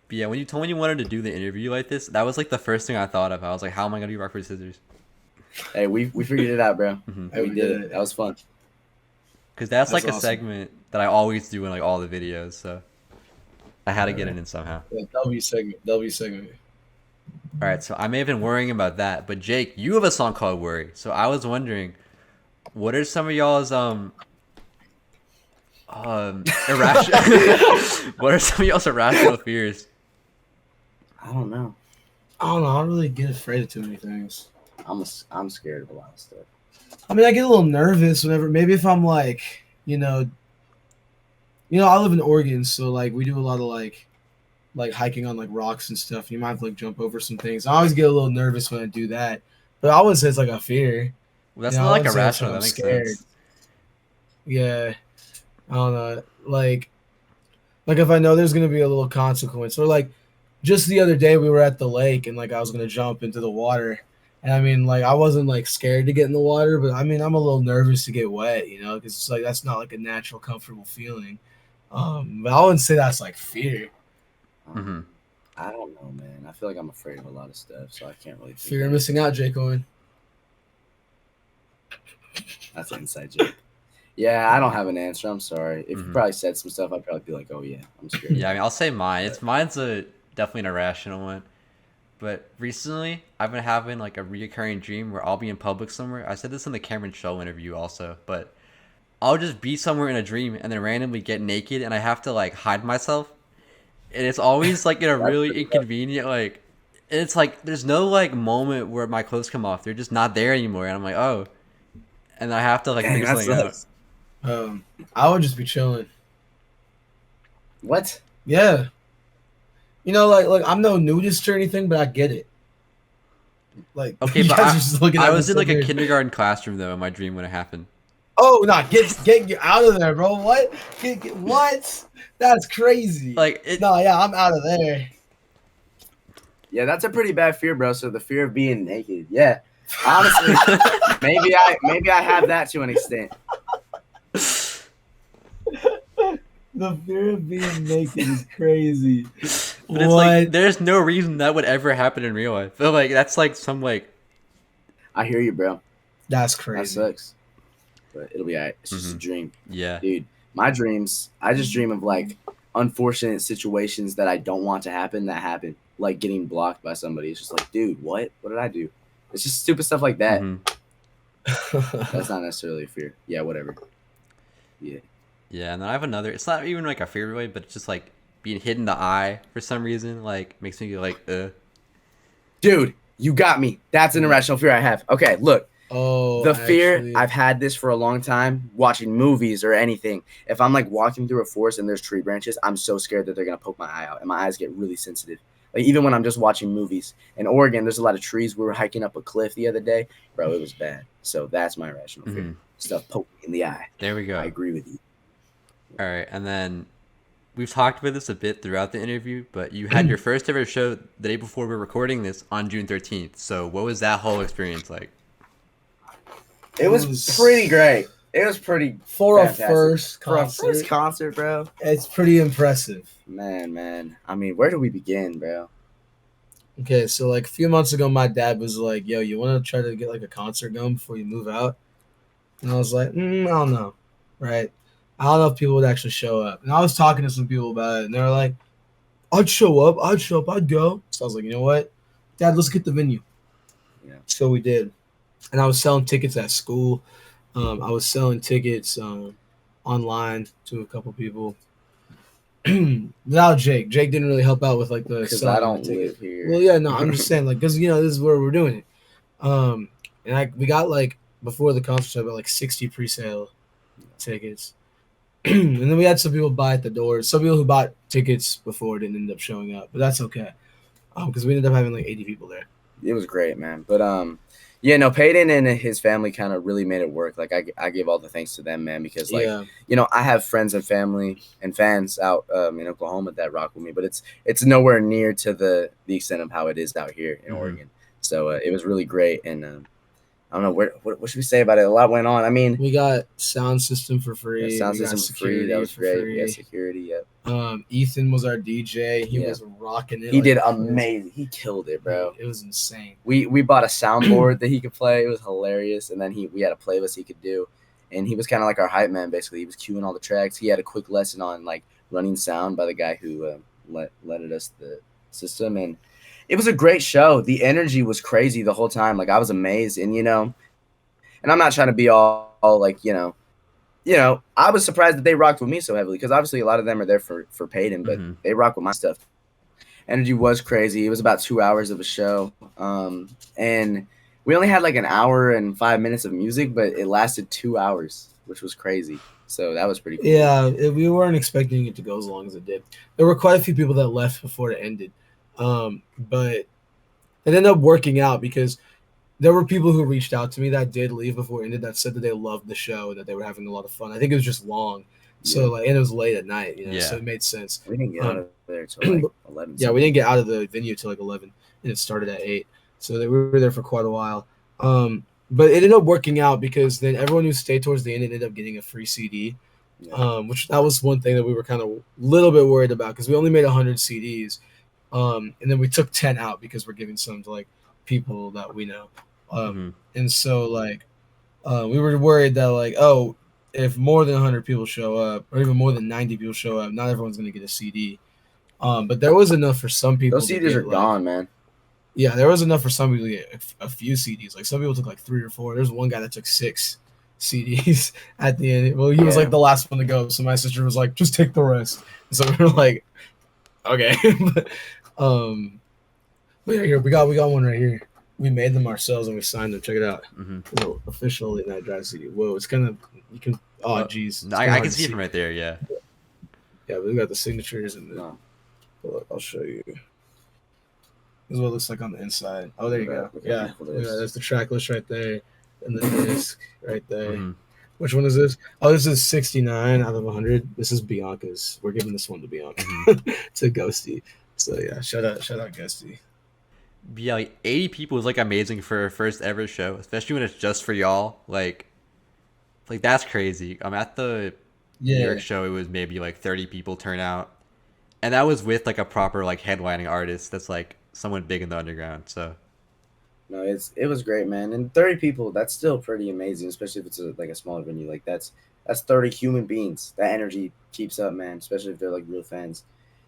But yeah, when you told me you wanted to do the interview like this, that was like the first thing I thought of. I was like, how am I gonna do rock paper scissors? Hey, we figured it out, bro. Mhm. Hey, We did it. That was fun. Because that's like That's a awesome. segment that I always do in like all the videos, so I had to get it in somehow. Yeah, W segment. All right, so I may have been worrying about that, but Jake, you have a song called "Worry," so I was wondering, what are some of y'all's irrational? What are some of y'all's irrational fears? I don't know. I don't know. I don't really get afraid of too many things. I'm scared of a lot of stuff. I mean, I get a little nervous whenever. Maybe if I'm like, I live in Oregon, so like we do a lot of like hiking on like rocks and stuff. You might have to like jump over some things. I always get a little nervous when I do that, but I wouldn't say it's like a fear. Well, that's Yeah, not I like would say it's irrational. like That I'm makes scared. sense. Yeah, I don't know. Like if I know there's gonna be a little consequence, or like just the other day we were at the lake and like I was gonna jump into the water, and I mean like I wasn't like scared to get in the water, but I mean I'm a little nervous to get wet, because it's like that's not like a natural comfortable feeling. But I wouldn't say that's like fear. Mm-hmm. I don't know, man. I feel like I'm afraid of a lot of stuff, so I can't really. Fear of missing out, J Coyn. That's an inside joke. Yeah, I don't have an answer. I'm sorry. If you Mhm. probably said some stuff, I'd probably be like, oh yeah, I'm scared. Yeah, I mean, I'll say mine. Mine's a definitely an irrational one. But recently, I've been having like a reoccurring dream where I'll be in public somewhere. I said this in the Cameron Show interview also, but I'll just be somewhere in a dream and then randomly get naked and I have to like hide myself. And it's always like in a really inconvenient like. And it's like there's no like moment where my clothes come off. They're just not there anymore, and I'm like, oh, and I have to like Dang, figure that something out. sucks. I would just be chilling. What? Yeah. You know, like I'm no nudist or anything, but I get it. Like, Okay, you but guys are just looking I at me was in so like a weird. kindergarten classroom though in my dream when it happened. Oh no, get out of there, bro. What? What? That's crazy. Like it. No, yeah, I'm out of there. Yeah, that's a pretty bad fear, bro. So the fear of being naked. Yeah. Honestly, maybe I have that to an extent. The fear of being naked is crazy. But it's like there's no reason that would ever happen in real life. But like that's like some like. I hear you, bro. That's That crazy. sucks. But it'll be alright. It's just a dream. Yeah. Dude, my dreams, I just dream of like unfortunate situations that I don't want to happen that happen. Like getting blocked by somebody. It's just like, dude, what? What did I do? It's just stupid stuff like that. Mhm. That's not necessarily a fear. Yeah, whatever. Yeah. Yeah, and then I have another. It's not even like a fear way, but it's just like being hit in the eye for some reason. Like makes me go like, Dude, you got me. That's an irrational fear I have. Okay, look. Oh, The fear, actually, I've had this for a long time watching movies or anything. If I'm like walking through a forest and there's tree branches, I'm so scared that they're going to poke my eye out and my eyes get really sensitive. Like even when I'm just watching movies. In Oregon, there's a lot of trees. We were hiking up a cliff the other day. Bro, it was bad. So that's my irrational fear. Mhm. Stuff poking in the eye. there we go. I agree with you. All right, and then we've talked about this a bit throughout the interview, but you had your first ever show the day before we were recording this on June 13th. So what was that whole experience like? It was pretty great. It was pretty for fantastic. a first For a concert, first concert, bro. it's pretty impressive. Man. I mean, where do we begin, bro? Okay, so like a few months ago, my dad was like, "Yo, you want to try to get like a concert going before you move out?" And I was like, "I don't know, right? I don't know if people would actually show up." And I was talking to some people about it, and they were like, I'd show up, I'd go." So I was like, "You know what, Dad, let's get the venue." Yeah. So we did, and I was selling tickets at school. I was selling tickets online to a couple people. Without Jake didn't really help out with like the Because selling I the don't tickets. live here. Well, yeah, no, I'm just saying, like, because this is where we're doing it. And we got like before the concert, about like 60 pre-sale tickets, and then we had some people buy at the door. Some people who bought tickets before didn't end up showing up, but that's okay, because we ended up having like 80 people there. It was great, man. But yeah, no, Payden and his family kind of really made it work. Like I give all the thanks to them, man, because like I have friends and family and fans out in Oklahoma that rock with me, but it's nowhere near to the extent of how it is out here in Oregon. So it was really great, and I don't know what should we say about it. A lot went on. I mean, we got sound system for free. Yeah, sound we got system for free. That was for great. free. Yeah, security. Yeah. Ethan was our DJ. He Yeah. was rocking it. He like did crazy. amazing. He killed it, bro. It was insane. We bought a soundboard that he could play. It was hilarious. And then we had a playlist he could do. And he was kind of like our hype man, basically. He was cueing all the tracks. He had a quick lesson on like running sound by the guy who let us the system. And it was a great show. The energy was crazy the whole time. Like I was amazed. And and I'm not trying to be all like, I was surprised that they rocked with me so heavily because obviously a lot of them are there for Payden, but they rock with my stuff. Energy was crazy. It was about 2 hours of a show. And we only had like an hour and 5 minutes of music, but it lasted 2 hours, which was crazy. So that was pretty cool. Yeah, we weren't expecting it to go as long as it did. There were quite a few people that left before it ended. But it ended up working out because there were people who reached out to me that did leave before it ended that said that they loved the show, that they were having a lot of fun. I think it was just long. So and it was late at night, so it made sense. We didn't get out of there till like 11. Yeah, we didn't get out of the venue till like 11, and it started at 8. So we were there for quite a while. But it ended up working out because then everyone who stayed towards the end ended up getting a free CD, which that was one thing that we were kind of a little bit worried about because we only made 100 CDs, and then we took 10 out because we're giving some to like people that we know, and so like we were worried that like if more than 100 people show up, or even more than 90 people show up, not everyone's gonna get a CD. But there was enough for some people. Those CDs are gone, man. Yeah, there was enough for some people to get a few CDs. Like some people took like 3 or 4. There's one guy that took 6 CDs at the end. Well, he was like the last one to go, so my sister was like, "Just take the rest." So we were like, "Okay." But yeah, here we got one right here. We made them ourselves and we signed them. Check it out. So, official Late Night Drive CD. Whoa, it's kind of you can. Oh, jeez. I can see it from right there. Yeah. Yeah, we got the signatures and the. Look, I'll show you. This is what it looks like on the inside. Oh, there you go. Yeah, there's the track list right there, and the disc right there. Which one is this? Oh, this is 69 out of 100. This is Bianca's. We're giving this one to Bianca, to Ghosty. So yeah, shout out Ghosty. Yeah, like 80 people is like amazing for a first ever show, especially when it's just for y'all. Like that's crazy. I'm at the New York show. It was maybe like 30 people turn out, and that was with like a proper like headlining artist. That's like someone big in the underground. So no, it was great, man. And 30 people, that's still pretty amazing, especially if it's like a smaller venue. Like that's 30 human beings. That energy keeps up, man. Especially if they're like real fans.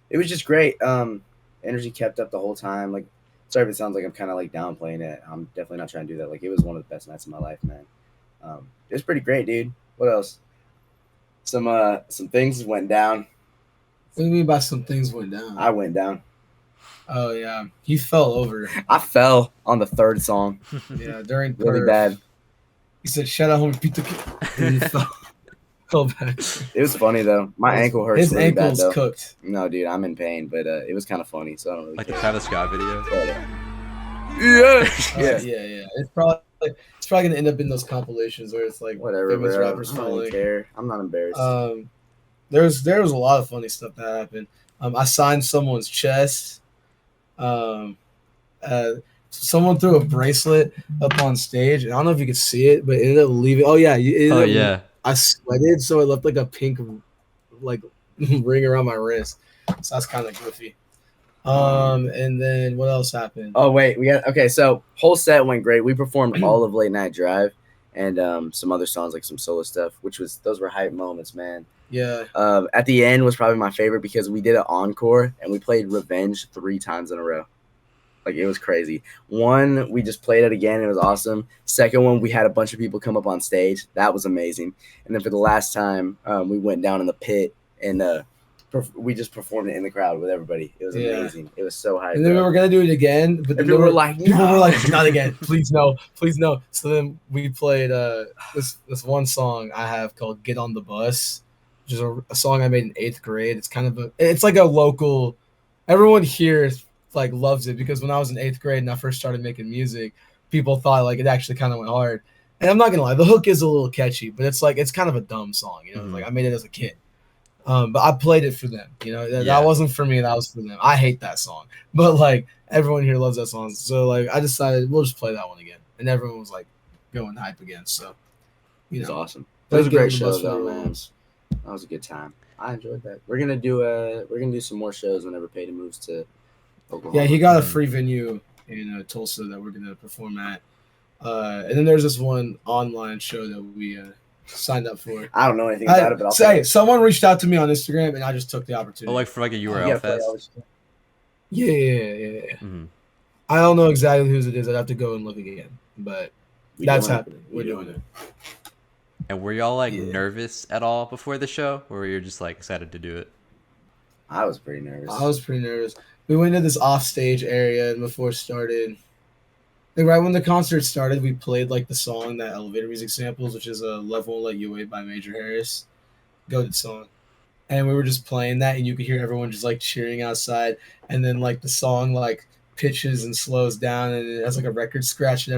It was just great. Energy kept up the whole time. Like, sorry if it sounds like I'm kind of like downplaying it. I'm definitely not trying to do that. Like, it was one of the best nights of my life, man. It was pretty great, dude. What else? Some things went down. What do you mean by some things went down? I went down. Oh yeah, he fell over. I fell on the 3rd song. Yeah, during really PERF. bad. He said, "Shout out, homie, Peter." And he fell back. It was funny though. My ankle hurts. His really ankle's bad, though. cooked. No, dude, I'm in pain, but it was kind of funny, so I don't really like care. the Travis Scott video. Yeah. It's probably gonna end up in those compilations where it's like Whatever, famous bro. rappers I don't falling. really care. I'm not embarrassed. There was a lot of funny stuff that happened. I signed someone's chest. Someone threw a bracelet up on stage, and I don't know if you could see it, but it ended up leaving. Oh yeah, I sweated, so it left like a pink like ring around my wrist. So that's kind of goofy. And then what else happened? Oh wait, so whole set went great. We performed all of Late Night Drive and some other songs, like some solo stuff, those were hype moments, man. Yeah. At the end was probably my favorite because we did an encore and we played Revenge 3 times in a row. Like, it was crazy. One, we just played it again. It was awesome. Second one, we had a bunch of people come up on stage. That was amazing. And then for the last time, we went down in the pit and we just performed it in the crowd with everybody. It was amazing. It was so hype. And then we were gonna do it again, but people were like, not again. Please no. So then we played this one song I have called "Get on the Bus," which is a song I made in 8th grade. It's like a local. Everyone here like loves it because when I was in 8th grade and I first started making music, people thought like it actually kind of went hard. And I'm not gonna lie, the hook is a little catchy, but it's kind of a dumb song, you know. Mm-hmm. Like I made it as a kid. But I played it for them, you know. That wasn't for me, that was for them. I hate that song, but like everyone here loves that song, so like I decided we'll just play that one again, and everyone was like going hype again. So it was awesome. It was a great show, though, man. That was a good time. I enjoyed that. We're gonna do some more shows whenever Payden moves to Oklahoma. Yeah, he got a free venue in Tulsa that we're gonna perform at, and then there's this one online show that we signed up for. I don't know anything about it, but I'll say someone reached out to me on Instagram and I just took the opportunity. Oh, like for like a URL fest. Yeah. Mm-hmm. I don't know exactly whose it is. I'd have to go and look again, but that's happening. We're doing it. And were y'all like nervous at all before the show, or were you just like excited to do it? I was pretty nervous. We went to this offstage area, and before it started, like right when the concert started, we played like the song that Elevator Music samples, which is "Love Won't Let You Wait" by Major Harris. Goated song. And we were just playing that, and you could hear everyone just like cheering outside. And then like the song like pitches and slows down, and it has like a record scratch, and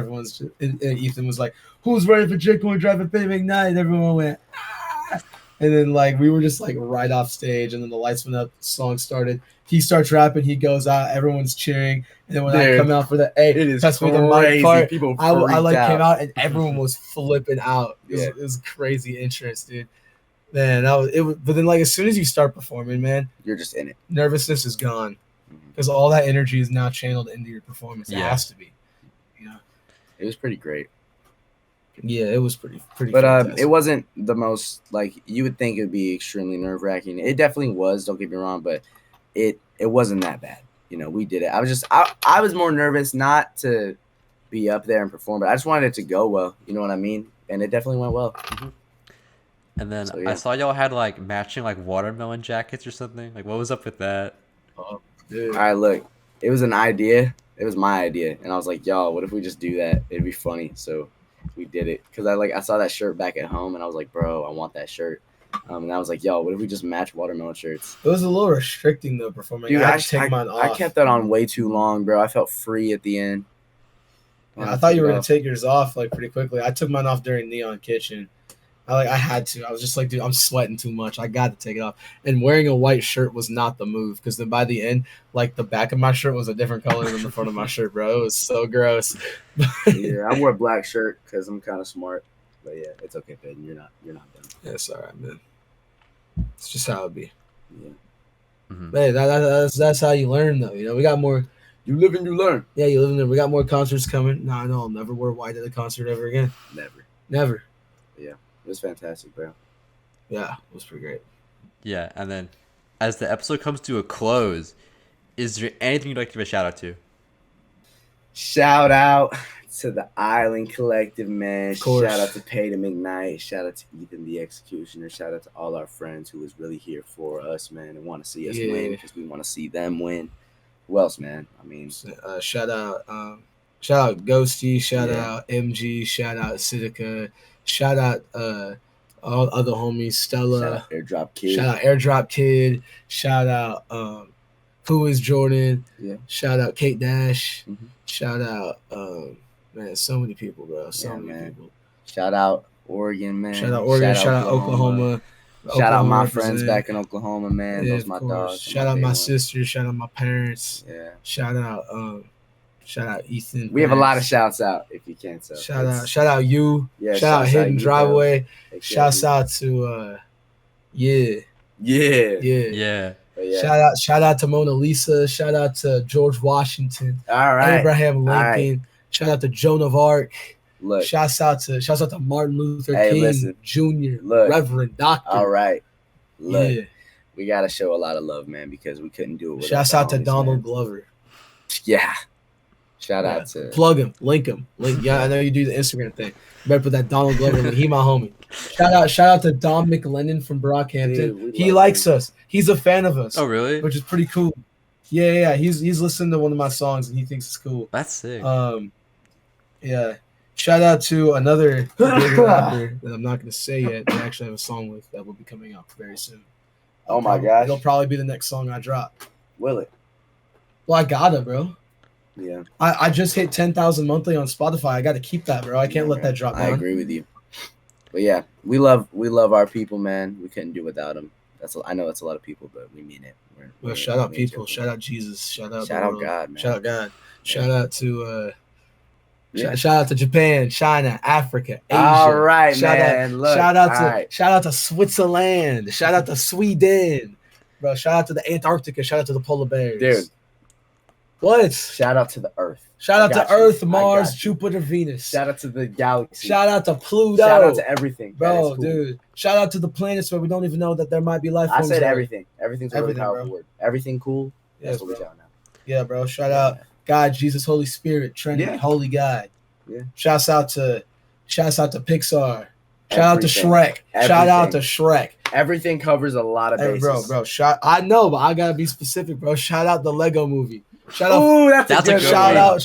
and Ethan was like, "Who's ready for Coyn Drive Payden McKnight?" And everyone went, "Ah!" And then like we were just like right off stage, and then the lights went up, the song started. He starts rapping, he goes out, everyone's cheering, and then when I come out for the that's me the mic part, I like came out and everyone was flipping out. It was crazy entrance, dude. Man, but then like as soon as you start performing, man, you're just in it. Nervousness is gone because all that energy is now channeled into your performance. It has to be. You know, it was pretty great. Yeah, it was pretty. But fantastic. it wasn't the most like you would think it would be extremely nerve wracking. It definitely was. Don't get me wrong, but it wasn't that bad. We did it. I was more nervous not to be up there and perform, but I just wanted it to go well. You know what I mean? And it definitely went well. And then So, yeah. I saw y'all had like matching like watermelon jackets or something. Like, what was up with that? Oh, dude. All right, look, it was an idea. It was my idea, and I was like, y'all, what if we just do that? It'd be funny. So we did it because I saw that shirt back at home, and I was like, bro, I want that shirt. And I was like, yo, what if we just match watermelon shirts? It was a little restricting though performing. Dude, I had to take mine off. I kept that on way too long, bro. I felt free at the end. Yeah, I thought you were gonna take yours off like pretty quickly. I took mine off during Neon Kitchen. I had to. I was just like, dude, I'm sweating too much. I got to take it off. And wearing a white shirt was not the move because then by the end, like the back of my shirt was a different color than the front of my shirt, bro. It was so gross. Yeah, I wore a black shirt because I'm kind of smart. But yeah, it's okay, Payden. You're not done. Yeah, it's all right, man. It's just how it be. Yeah. Mhm. Hey, that's how you learn though. We got more. You live and you learn. Yeah, you live in there. We got more concerts coming. No, I know I'll never wear white at a concert ever again. Never. It was fantastic, bro. Yeah, it was pretty great. Yeah, and then as the episode comes to a close, is there anything you'd like to give a shout out to? Shout out to the Island Collective, man. Of course. Shout out to Payden McKnight. Shout out to Ethan the Executioner. Shout out to all our friends who was really here for us, man, and want to see us win because we want to see them win. Who else, man? I mean, Shout out Ghosty. Shout out MG. Shout out Sidica. Shout out all other homies. Stella. shout out Airdrop Kid. Shout out Airdrop Kid. Shout out Who is Jordan. Yeah. Shout out Kate Dash. Mhm. Shout out man, so many people, bro. So Yeah, many man. people. Shout out Oregon, man. Shout out Oregon. Shout out Oklahoma. Shout out my Oklahoma friends represent. back in Oklahoma, man. Yeah, Those of my course. dogs. Shout out my sisters. Shout out my parents. Yeah. Shout out Ethan. We have a lot of parents. shouts out if you can't tell. Shout out you. Yeah, shout out Hidden you, Driveway. bro. Shouts out to Yeah. Yeah. But yeah. Shout out to Mona Lisa. Shout out to George Washington. All right. Abraham Lincoln. All right. Shout out to Joan of Arc. Look. Shouts out to Martin Luther Hey, King listen. Jr. Look. Reverend Doctor. All right. Look. Yeah. We gotta show a lot of love, man, because we couldn't do it. without Shouts the out to homies, Donald man. Glover. Yeah. Shout Yeah. out to Plug him, link him. Yeah, I know you do the Instagram thing. Better put that Donald Glover link. He my homie. Shout out to Dom McLennan from Brockhampton. Dude, we He love likes him. us. He's a fan of us. Oh, really? Which is pretty cool. Yeah. He's listened to one of my songs and he thinks it's cool. That's sick. Yeah. Shout out to another big rapper that I'm not gonna say yet. That I actually have a song with that will be coming out very soon. Oh my gosh. It'll probably be the next song I drop. Will it? Well, I got it, bro. Yeah. I just hit 10,000 monthly on Spotify. I got to keep that, bro. I can't let that drop down. I agree with you. But yeah, we love our people, man. We couldn't do without them. I know that's a lot of people, but we mean it. Well, shout out people. Shout out Jesus. Shout out God, man. Shout out God. Yeah. Shout out to Yeah. shout out to Japan, China, Africa, Asia. All right, shout man. Out, Look, shout out to all right. shout out to Switzerland. Shout out to Sweden. Bro, shout out to the Antarctica. Shout out to the polar bears. Dude. What? Shout out to the Earth. Shout out I got to you. Earth, I Mars, got you. Jupiter, Venus. Shout out to the galaxy. Shout out to Pluto. Shout out to everything. That Bro, is cool. dude. Shout out to the planets where we don't even know that there might be life. I forms said there. everything. Everything's a really Everything, powerful bro. word. Everything cool. Yes, That's what we bro. shout now. Yeah, bro. Shout out God, Jesus, Holy Spirit, Trinity, Yeah. Holy God. Yeah. Shouts out to Pixar. Shout out to Everything. Shrek. Shout out to Everything. Shrek. Everything covers a lot of Hey, bases. bro. I know, but I gotta be specific, bro. Shout out the Lego movie. Shout out. Ooh, that's That's a a good good Shout one. out.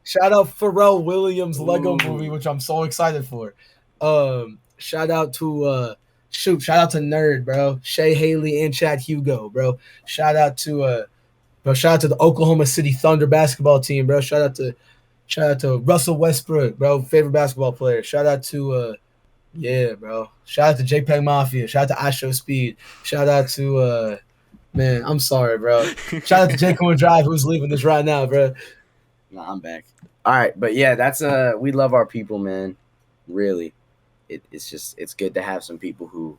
Shout out Pharrell Williams Lego Ooh. movie, which I'm so excited for. Shout out to shout out to Nerd, bro. Shay Haley and Chad Hugo, bro. Shout out to the Oklahoma City Thunder basketball team, bro. Shout out to Russell Westbrook, bro, favorite basketball player. Shout out to yeah, bro. Shout out to JPEG Mafia. Shout out to I Show Speed. Shout out to man, I'm sorry, bro. Shout out to Coyn Drive who's leaving this right now, bro. Nah, I'm back. All right, but yeah, that's we love our people, man. Really, it's good to have some people who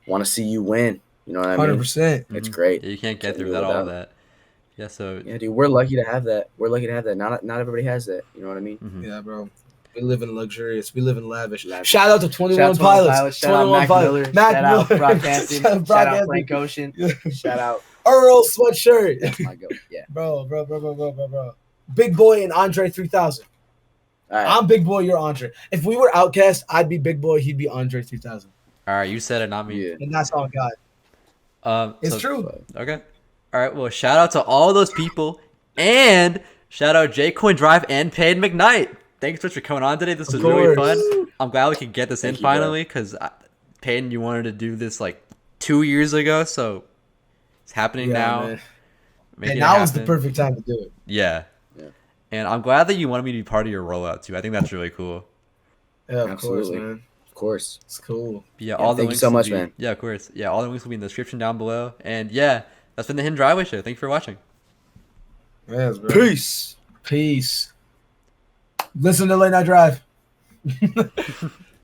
want to see you win. You know what I mean? 100%. It's great. Yeah, you can't get Can't through do without all without. that. Yeah, so Yeah, dude, we're lucky to have that. Not everybody has that. You know what I mean? mhm. Yeah, bro. We live in luxurious. We live in lavish. Lavish. Shout out to 21 Pilots. Shout out Mac Miller. Mac Shout out Miller. Brock Hansen. Shout out Shout out Brock Frank Ocean. Shout out. Earl sweatshirt. That's my goat. Yeah. Bro. Big Boy and Andre 3000. All right. I'm Big Boy, you're Andre. If we were Outcast, I'd be Big Boy, he'd be Andre 3000. All right, you said it, not me. Yeah. And that's all God. It's So- true. Okay. All right. Well, shout out to all those people, and shout out Coyn Drive and Payden McKnight. Thanks so much for coming on today. This was really course. fun. I'm glad we could get this in Thank you, bro. finally, because Payden, you wanted to do this like 2 years ago, so it's happening now. Man. Making And it now is the happen. perfect time to do it. Yeah. Yeah. And I'm glad that you wanted me to be part of your rollout too. I think that's really cool. Yeah, of Absolutely. course, man. Of course. It's cool. Yeah, Yeah, thank you so will much, be- man. Yeah, of course. Yeah, all the links will be in the description down below. And yeah, that's been the Hidden Driveway Show. Thank you for watching. Yes, bro. Peace. Peace. Listen to Late Night Drive.